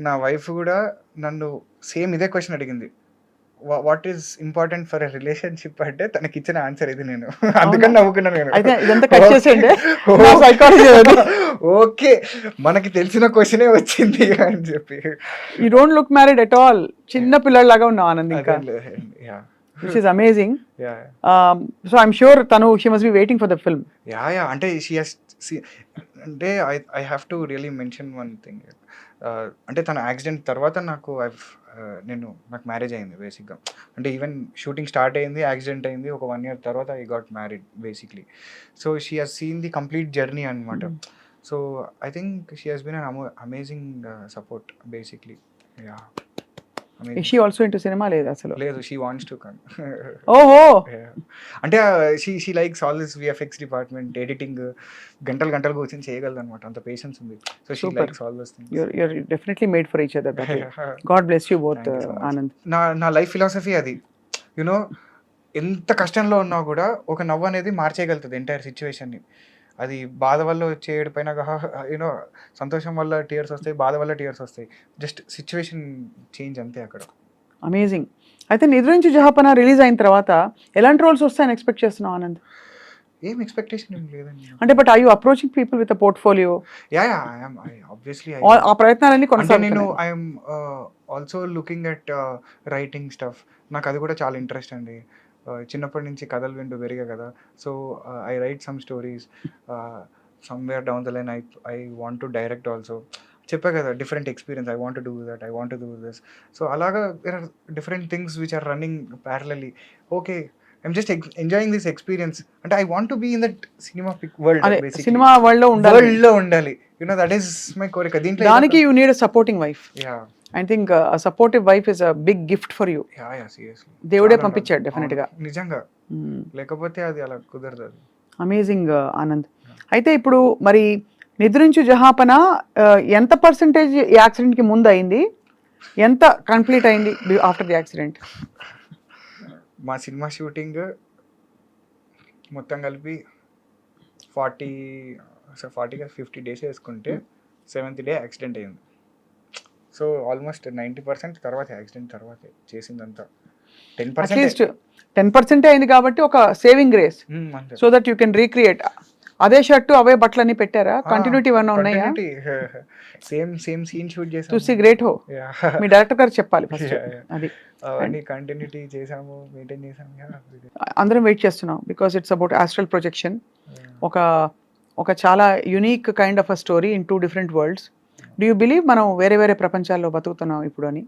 నా వైఫ్ కూడా నన్ను సేమ్ ఇదే క్వశ్చన్ అడిగింది, what is important for a relationship అంటే తనకి ఇచ్చిన ఆన్సర్ ఇది. నేను అందుకని నవ్వుకున్నాను. నేను అయితే ఇదంతా కట్ చేసేయండి. సైకాలజీ ఓకే, మనకి తెలిసిన క్వశ్చనే వచ్చింది అని చెప్పి. You don't look married at all. చిన్న పిల్లలాగా ఉన్నావు ఆనంద్ ఇంకా, which is amazing. So I'm sure she must be waiting for the film. Yeah, అంటే అంటే I have to really mention one thing. అంటే తన యాక్సిడెంట్ తర్వాత నాకు మ్యారేజ్ అయింది బేసిక్గా. అంటే ఈవెన్ షూటింగ్ స్టార్ట్ అయింది, యాక్సిడెంట్ అయింది, ఒక 1 year తర్వాత I got married basically. So she has seen the complete journey అనమాట. So I think she has been an amazing support basically. Yeah. Is she also into cinema? లేదు అసలు. లేదు, she wants to come. ఓహో. అంటే she likes all this VFX department, editing, గంటలు కూర్చొని చేయగలదు అనమాట, అంత పేషెన్స్ ఉంది. So she likes all those things. You're definitely made for each other. God bless you both, Anand. నా లైఫ్ ఫిలాసఫీ అది, యునో. ఎంత కష్టంలో ఉన్నా కూడా ఒక నవ్వు అనేది మార్చేయగలుగుతుంది ఎంటైర్ సిచ్యువేషన్ని. అది బాధ వల్ల వచ్చే ఏడుపైన యూనో, సంతోషం వల్ల టీయర్స్ వస్తాయి, బాధ వల్ల టీయర్స్ వస్తాయి, జస్ట్ సిచ్యువేషన్ చేంజ్ అంతే అక్కడ. అమేజింగ్. అయితే నిద్రించి జహాపన రిలీజ్ అయిన తర్వాత ఎలాంటి రోల్స్ వస్తాయని ఎక్స్పెక్ట్ చేస్తున్నావు ఆనంద్? ఏం ఎక్స్పెక్టేషన్ ఏం లేదండి. అంటే but are you approaching people with a portfolio? Yeah, obviously ఆ ప్రయత్నాలన్నీ కొనసాగుతున్నాయి. నేను I'm also looking at writing stuff. నాకు అది కూడా చాలా ఇంట్రెస్ట్ అండి. చిన్నప్పటి నుంచి కథలు వింటూ పెరిగా కదా. So I write some stories. Somewhere down the line I want to direct also. చెప్పా కదా, different experience, I want to do that, I want to do this. So అలాగా there are different things which are running parallelly. Okay, I'm just enjoying this experience. అంటే I want to be in that cinema world, cinema world లో ఉండాలి. You know, that is my కోరిక. దీంట్లో దానికి you need a supporting wife. Yeah, I think a supportive wife is a big gift for you. Yeah, seriously. దేవుడే పంపించాడు definite గా. నిజంగా, లేకపోతే అది అలా కుదరదు. అమేజింగ్ ఆనంద్. అయితే ఇప్పుడు మరి నిద్రించు జహాపన ఎంత పర్సెంటేజ్ యాక్సిడెంట్ కి ముందు అయింది, ఎంత కంప్లీట్ అయింది ఆఫ్టర్ ది యాక్సిడెంట్? మా సినిమా షూటింగ్ మొత్తం కలిపి 50 days వేసుకుంటే 7th day యాక్సిడెంట్ అయింది. సో ఆల్మోస్ట్ 90% తర్వాత యాక్సిడెంట్ తర్వాత చేసిందంతా. 10% అయింది కాబట్టి ఒక saving grace, so that you can recreate. అదే షర్టు అవే బట్టలన్నీ పెట్టారా? కంటిన్యూటీ ఏమన్నా ఉన్నాయా? సేమ్ సీన్ షూట్ చేసాం. చూసి గ్రేట్ హో. మీ డైరెక్టర్ గారు చెప్పాలి ఫస్ట్ అది. అవన్నీ కంటిన్యూటీ చేసాము, మెయింటైన్ చేసాము. అందరం వెయిట్ చేస్తున్నాం because it's about astral projection. ఒక చాలా unique kind of a story in 2 different worlds. Do you believe మనం వేరే వేరే ప్రపంచాల్లో బతుకుతున్నాం ఇప్పుడు అని?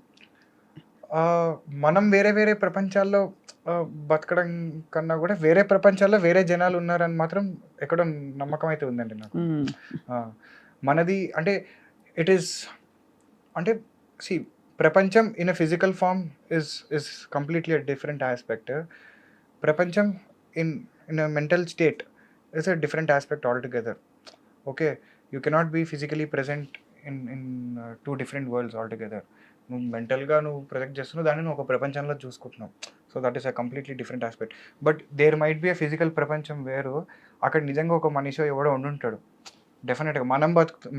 మనం వేరే వేరే ప్రపంచాల్లో బతకడం కన్నా కూడా వేరే ప్రపంచాల్లో వేరే జనాలు ఉన్నారని మాత్రం ఎక్కడో నమ్మకం అయితే ఉందండి నాకు. మనది అంటే ఇట్ ఈస్ అంటే ప్రపంచం in a physical form is completely a different aspect. ప్రపంచం in a mental state is a different aspect all together. Okay, you cannot be physically present in 2 different worlds altogether. నువ్వు మెంటల్గా నువ్వు project చేస్తున్నావు, దాన్ని నువ్వు ఒక ప్రపంచంలో చూసుకుంటున్నావు. So that is a completely different aspect. But there might be a physical ప్రపంచం వేరు, అక్కడ నిజంగా ఒక మనిషి ఎవడో ఉండుంటాడు డెఫినెట్గా.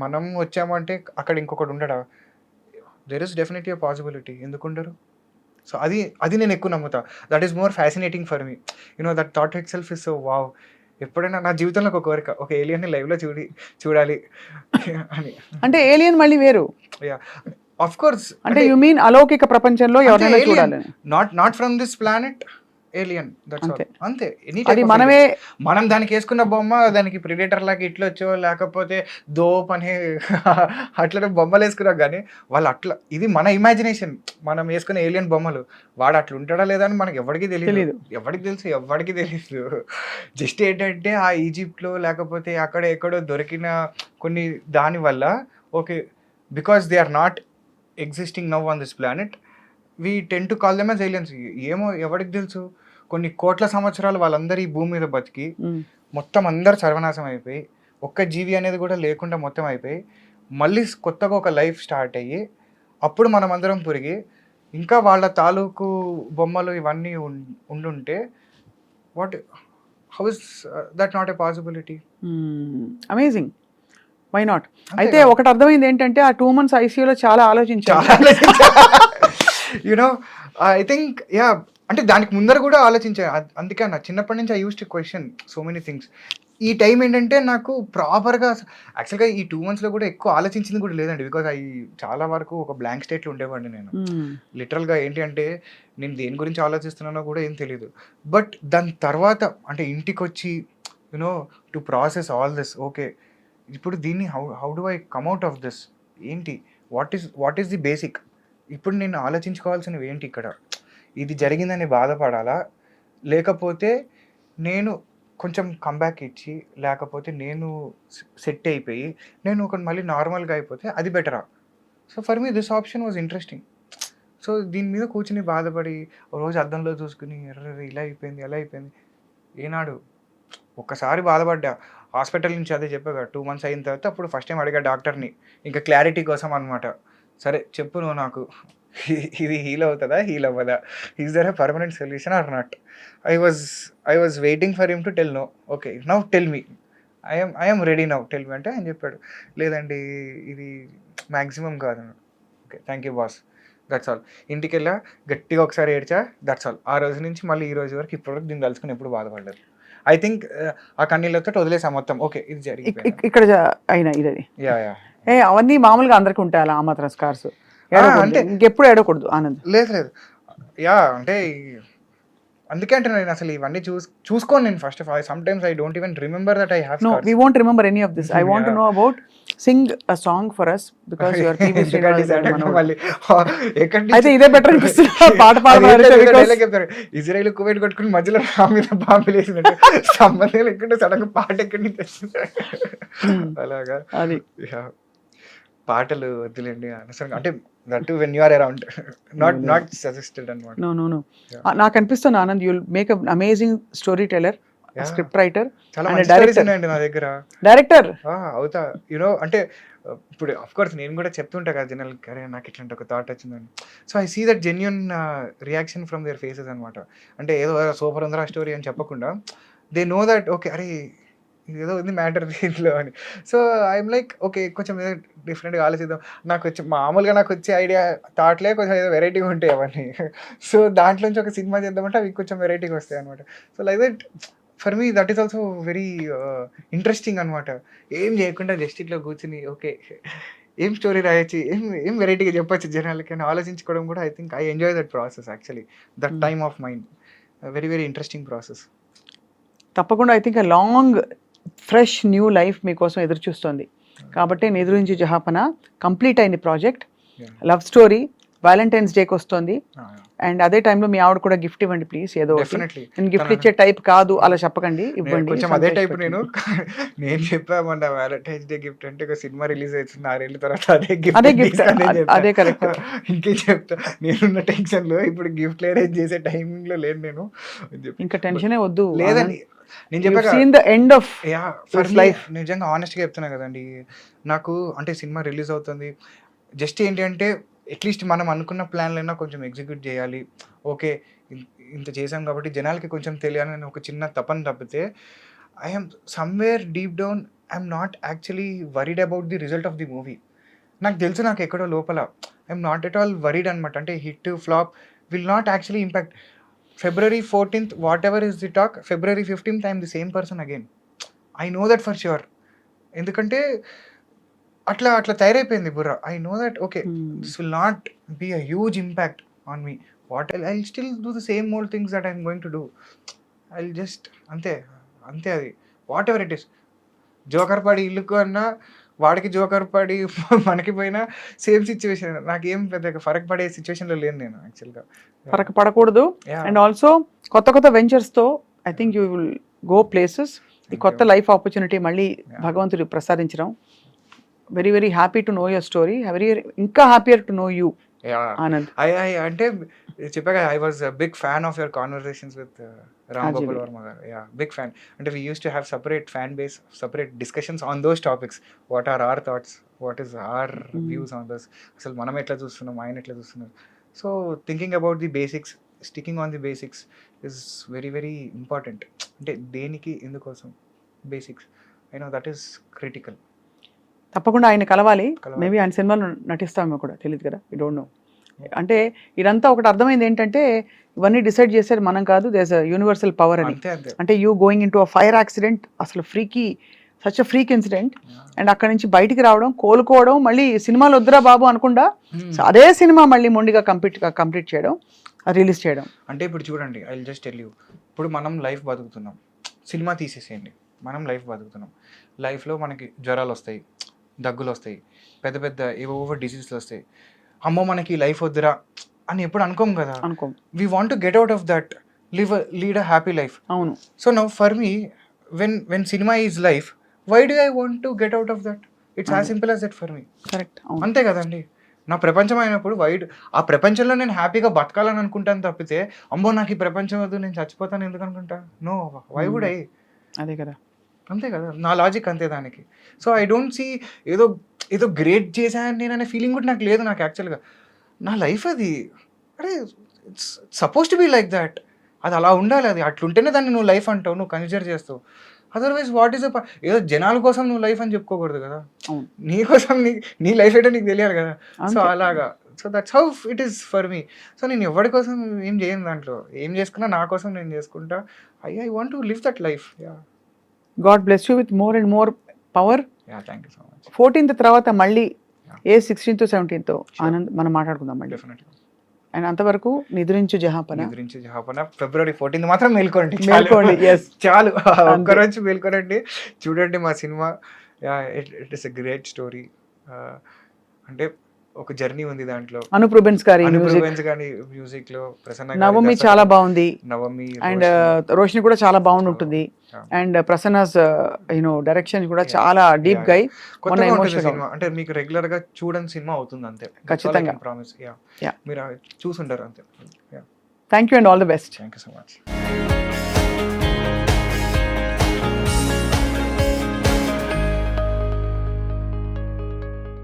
మనం వచ్చామంటే అక్కడ ఇంకొకటి ఉండడా? There is definitely a possibility. ఎందుకు ఉండరు? సో అది నేను ఎక్కువ నమ్ముతా. That is more fascinating for me. You know, that thought itself is so wow. ఎప్పుడైనా నా జీవితంలో ఒక కోరిక, ఒక ఏలియన్ని లైవ్లో చూడాలి అని. అంటే ఏలియన్ మళ్ళీ వేరు? Yeah, of course. అంటే యు మీన్ అలౌకిక ప్రపంచంలో ఎవరైనా చూడాలి? Not from this planet, alien, that's all. అంతే. అంతే. ఎనీ అది టైప్ ఆఫ్ మనమే ఏలియన్. మనం దానికి వేసుకున్న బొమ్మ దానికి ప్రిడేటర్ లాగా ఇట్లొచ్చో లేకపోతే దోప్ అని అట్లనే బొమ్మలు వేసుకున్నాం కానీ వాళ్ళు అట్లా, ఇది మన ఇమాజినేషన్, మనం వేసుకునే ఏలియన్ బొమ్మలు. వాడు అట్లా ఉంటాడా లేదా అని మనకి ఎవరికి తెలియదు. తెలీదు. ఎవరికి తెలుసు? ఎవరికి తెలియదు. జస్ట్ ఏంటంటే ఆ ఈజిప్ట్లో లేకపోతే అక్కడ ఎక్కడో దొరికిన కొన్ని దాని వల్ల okay, because they are not existing now on this planet, we tend to call them as aliens. ఏమో ఎవరికి తెలుసు? కొన్ని కోట్ల సంవత్సరాలు వాళ్ళందరూ ఈ భూమి మీద బతికి మొత్తం అందరు సర్వనాశం అయిపోయి ఒక్క జీవి అనేది కూడా లేకుండా మొత్తం అయిపోయి మళ్ళీ కొత్తగా ఒక లైఫ్ స్టార్ట్ అయ్యి అప్పుడు మనం అందరం పురిగి ఇంకా వాళ్ళ తాలూకు బొమ్మలు ఇవన్నీ ఉండుంటే what, how is that not a possibility? Amazing, why not? అంతే అయితే కదా. ఒకటి అర్థమైంది ఏంటంటే ఆ 2 months ఐసీయూలో చాలా ఆలోచించాను. యునో ఐ థింక్ యా, అంటే దానికి ముందర కూడా ఆలోచించాను. అందుకే నా చిన్నప్పటి నుంచి I use to question so many things. ఈ టైం ఏంటంటే నాకు ప్రాపర్గా యాక్చువల్గా ఈ 2 monthsలో కూడా ఎక్కువ ఆలోచించింది కూడా లేదండి. బికాజ్ అవి చాలా వరకు ఒక బ్లాంక్ స్టేట్లో ఉండేవాడిని నేను. లిటరల్గా ఏంటి అంటే నేను దేని గురించి ఆలోచిస్తున్నానో కూడా ఏం తెలియదు. బట్ దాని తర్వాత అంటే ఇంటికి వచ్చి you know to process all this, okay ఇప్పుడు దీన్ని how do I come out of this, ఏంటి వాట్ ఈస్ ది బేసిక్, ఇప్పుడు నేను ఆలోచించుకోవాల్సినవి ఏంటి ఇక్కడ, ఇది జరిగిందని బాధపడాలా లేకపోతే నేను కొంచెం కంబ్యాక్ ఇచ్చి లేకపోతే నేను సెట్ అయిపోయి నేను ఒక మళ్ళీ నార్మల్గా అయిపోతే అది బెటరా? So for me this option was interesting. So దీని మీద కూర్చుని బాధపడి ఓ రోజు అద్దంలో చూసుకుని ఎర్ర ఇలా అయిపోయింది అలా అయిపోయింది ఏనాడు ఒక్కసారి బాధపడ్డా. హాస్పిటల్ నుంచి అదే చెప్పాగా 2 months అయిన తర్వాత అప్పుడు ఫస్ట్ టైం అడిగా డాక్టర్ని ఇంకా క్లారిటీ కోసం అనమాట. సరే చెప్పు నువ్వు నాకు, ఇది హీల్ అవుతుందా హీల్ అవ్వదా, is there a permanent solution or not? I was waiting for him to tell no. Okay now tell me, I'm ready now, tell me అంటే ఆయన చెప్పాడు లేదండి ఇది మ్యాక్సిమం కాదు. Okay thank you boss, that's all. ఇంటికి వెళ్ళా గట్టిగా ఒకసారి ఏడ్చా, దట్స్ ఆల్. ఆ రోజు నుంచి మళ్ళీ ఈ రోజు వరకు ఇప్పటివరకు దీన్ని తలుచుకుని ఎప్పుడు బాధపడలేదు. ఐ థింక్ ఆ కన్నీళ్ళతో వదిలేసా మొత్తం. ఓకే ఇది జరిగింది ఇక్కడ అయినా ఇది యా యా. అవన్నీ మామూలుగా అందరికి ఉంటాయి అలా ఆ మాత్రం స్కార్స్. అంటే ఇంకెప్పుడు ఏడకూడదు ఆనంద్. లేదు యా, అంటే అందుకే అంటే నేను అసలు ఇవన్నీ చూసుకోను నేను. First of all some times I don't even remember that I have No, we won't remember any of this. I want to know about, sing a song for us because you are TV అయితే ఇదే better అనిపిస్తుంది పాట పాడాలి. Israel Kuwait కొట్టుకుని మధ్యలో నా మీద బాంబులు వేసినట్టు సంబంధం లేకుండా సడన్ గా పాట ఎక్కడి నుంచి వచ్చింది అలాగా. అది పాటలు వద్దులేండి అనవసరంగా, అంటే that when you are around, not suggested అన్నమాట. నో నాకు అనిపిస్తుంది Anand you'll make a amazing story teller, script writer, చాలా మంచి స్టోరీస్ ఉన్నాయండి నా దగ్గర. డైరెక్టర్ అవుతా యూనో, అంటే ఇప్పుడు అఫ్ కోర్స్ నేను కూడా చెప్తుంటా కదా జనరల్, అరే నాకు ఇట్లాంటి ఒక థాట్ వచ్చిందని. So I see that genuine reaction from their faces అనమాట. అంటే ఏదో సూపర్ ఉందరా స్టోరీ అని చెప్పకుండా దే నో దట్ ఓకే అరే ఏదో ఉంది మ్యాటర్ దీంట్లో అని. సో ఐఎమ్ లైక్ ఓకే కొంచెం ఏదో డిఫరెంట్గా ఆలోచిద్దాం. మామూలుగా నాకు వచ్చే ఐడియా థాట్లే కొంచెం ఏదో వెరైటీగా ఉంటాయి అవన్నీ. సో దాంట్లోంచి ఒక సినిమా చేద్దామంటే అవి కొంచెం వెరైటీగా వస్తాయి అనమాట. So like that for me that is also very interesting అనమాట. ఏం చేయకుండా జస్ట్ ఇట్లా కూర్చుని ఓకే ఏం స్టోరీ రాయొచ్చు, ఏం వెరైటీగా చెప్పచ్చు జనాలకి అని ఆలోచించుకోవడం కూడా I think I enjoy that process actually, that time of mind. Very very interesting process. తప్పకుండా I think long fresh new life మీకోసం ఎదురు చూస్తుంది కాబట్టి ఎదురు నుంచి జహాపన కంప్లీట్ అయింది ప్రాజెక్ట్. లవ్ స్టోరీ వ్యాలంటైన్స్ డేకి వస్తుంది అండ్ అదే టైంలో మీ ఆవిడ కూడా గిఫ్ట్ ఇవ్వండి ప్లీజ్. ఏదో నేను గిఫ్ట్ ఇచ్చే టైప్ కాదు అలా చెప్పకండి, ఇవ్వండి కొంచెం అదే టైప్. నేను చెప్పామన్నా వ్యాలంటైన్స్ డే గిఫ్ట్ అంటే ఒక సినిమా రిలీజ్ అవుతుంది 6 ఏళ్ళ తర్వాత అదే గిఫ్ట్ అదే కరెక్ట్. ఇంకేం చెప్తా, నేనున్న టెన్షన్ లో ఇప్పుడు గిఫ్ట్ అరేంజ్ చేసే టైమింగ్ లో లేదు నేను. ఇంకా టెన్షనే వద్దు లేదండి, నేను చెప్పాను ఎండ్ ఆఫ్ లైఫ్. నిజంగా ఆనెస్ట్గా చెప్తున్నా కదండి, నాకు అంటే సినిమా రిలీజ్ అవుతుంది జస్ట్ ఏంటి అంటే అట్లీస్ట్ మనం అనుకున్న ప్లాన్లైనా కొంచెం ఎగ్జిక్యూట్ చేయాలి. ఓకే ఇంత చేసాం కాబట్టి జనాలకి కొంచెం తెలియాలని ఒక చిన్న తపన తప్పితే I'm somewhere deep down I'm not actually worried about the result of the movie. నాకు తెలుసు నాకు ఎక్కడో లోపల I'm not at all worried అనమాట. అంటే hit flop will not actually impact. February 14th, whatever is the talk, February 15th, I am the same person again. I know that for sure. ఎందుకంటే అట్లా తయారైపోయింది బుర్ర. I know that okay this will not be a huge impact on me. What I still do the same old things that I'm going to do. I just అంతే అంతే అది whatever it is. Joker పడి ఇల్లుకు అన్నా వాడికి joker పడి మనకి పోయినా సేమ్ సిచ్యువేషన్. నాకేం పెద్దగా ఫరక్ పడే సిచ్యువేషన్లో లేను నేను యాక్చువల్గా. ఫరక్ పడకూడదు. అండ్ ఆల్సో కొత్త కొత్త వెంచర్స్తో I think you will go places. ఈ కొత్త లైఫ్ ఆపర్చునిటీ మళ్ళీ భగవంతుడు ప్రసాదించడం. Very very happy to know your story. Very ఇంకా happier to know you Anand. అంటే చెప్పాక I was big fan of your conversations with Ram Gopal Varma గారు. Big fan. అంటే we use to have separate fan base, separate discussions on those topics. What are our thoughts, what is our views on those, అసలు మనం ఎట్లా చూస్తున్నాం, ఆయన ఎట్లా చూస్తున్నారు. So thinking about the basics, sticking on the basics is very very important. అంటే దేనికి ఎందుకోసం basics, I know that is critical. తప్పకుండా ఆయన కలవాలి. మేబీ ఆయన సినిమాలో నటిస్తామో కూడా తెలియదు కదా, యూ డోంట్ నో. అంటే ఇదంతా ఒకటి అర్థమైంది ఏంటంటే ఇవన్నీ డిసైడ్ చేసేది మనం కాదు, there is a universal power అని. అంటే you going in to a fire accident, అసలు such a freak incident, and అక్కడ నుంచి బయటికి రావడం, కోలుకోవడం, మళ్ళీ సినిమాలు వద్దురా బాబు అనకుండా అదే సినిమా మళ్ళీ మొండిగా కంప్లీట్ చేయడం, రిలీజ్ చేయడం. అంటే ఇప్పుడు చూడండి, I will just tell you, ఇప్పుడు మనం లైఫ్ బతుకుతున్నాం, సినిమా తీసేసేయండి, మనం లైఫ్ బతుకుతున్నాం. లైఫ్లో మనకి జ్వరాలు వస్తాయి, దగ్గులు వస్తాయి, పెద్ద పెద్ద ఏవో డిసీజ్లు వస్తాయి. అమ్మో మనకి లైఫ్ వద్దురా అని ఎప్పుడు అనుకోం కదా. అనుకోం. We want to get out of that, lead a happy life. అవును. So now for me when cinema is life, why do I want to get out of that? It's as simple as that for me. Correct. అంతే కదండి. నా ప్రపంచం అయినప్పుడు ఆ ప్రపంచంలో నేను హ్యాపీగా బతకాలని అనుకుంటాను తప్పితే, అమ్మో నాకు ఈ ప్రపంచం వద్దు నేను చచ్చిపోతాను ఎందుకు అనుకుంటా? No, why would I? అదే కదా. అంతే కదా, నా లాజిక్ అంతే దానికి. సో ఐ డోంట్ సీ ఏదో గ్రేట్ చేశాను నేను అనే ఫీలింగ్ కూడా నాకు లేదు. నాకు యాక్చువల్గా నా లైఫ్ అది, అరే it's suppose to be like that. అది అలా ఉండాలి, అది అట్లుంటేనే దాన్ని నువ్వు లైఫ్ అంటావు, నువ్వు కన్సిడర్ చేస్తావు. అదర్వైజ్ వాట్ ఈస్ ఏదో జనాల కోసం నువ్వు లైఫ్ అని చెప్పుకోకూడదు కదా. నీ కోసం నీ లైఫ్ ఏంటో నీకు తెలియాలి కదా. సో అలాగా, so that's how it is for me. So నేను ఎవరి కోసం ఏం చేయను, దాంట్లో ఏం చేసుకున్నా నా కోసం నేను చేసుకుంటా. I want to live that life. God bless you with more and more power. Thank you so much. 14th తర్వాత మళ్ళీ 16th 17th ఆనంద్ మనం మాట్లాడుకుందాం మళ్ళీ. డెఫినెట్లీ. అండ్ అంతవరకు నిద్రించు జహాపన February 14th మాత్రం మేల్కోండి. yes. చాలు, ఒక్కరోజు మేల్కోనండి, చూడండి మా cinema. It is a great story. అంటే ఒక జర్నీ ఉంది దాంట్లో. అనూప్ రూబెన్స్ గారి మ్యూజిక్ లో, ప్రసన్న నవమి చాలా బాగుంది, నవమి అండ్ రోషిని కూడా చాలా బాగుంది ఉంటుంది. అండ్ ప్రసన్నస్ డైరెక్షన్ కూడా చాలా డీప్ గా సినిమా. అంటే మీకు రెగ్యులర్ గా చూడని సినిమా అవుతుంది అంతే, ఖచ్చితంగా. ప్రామిస్. మీరు చూసుంటారు అంతే. Thank you and all the best. Thank you so much.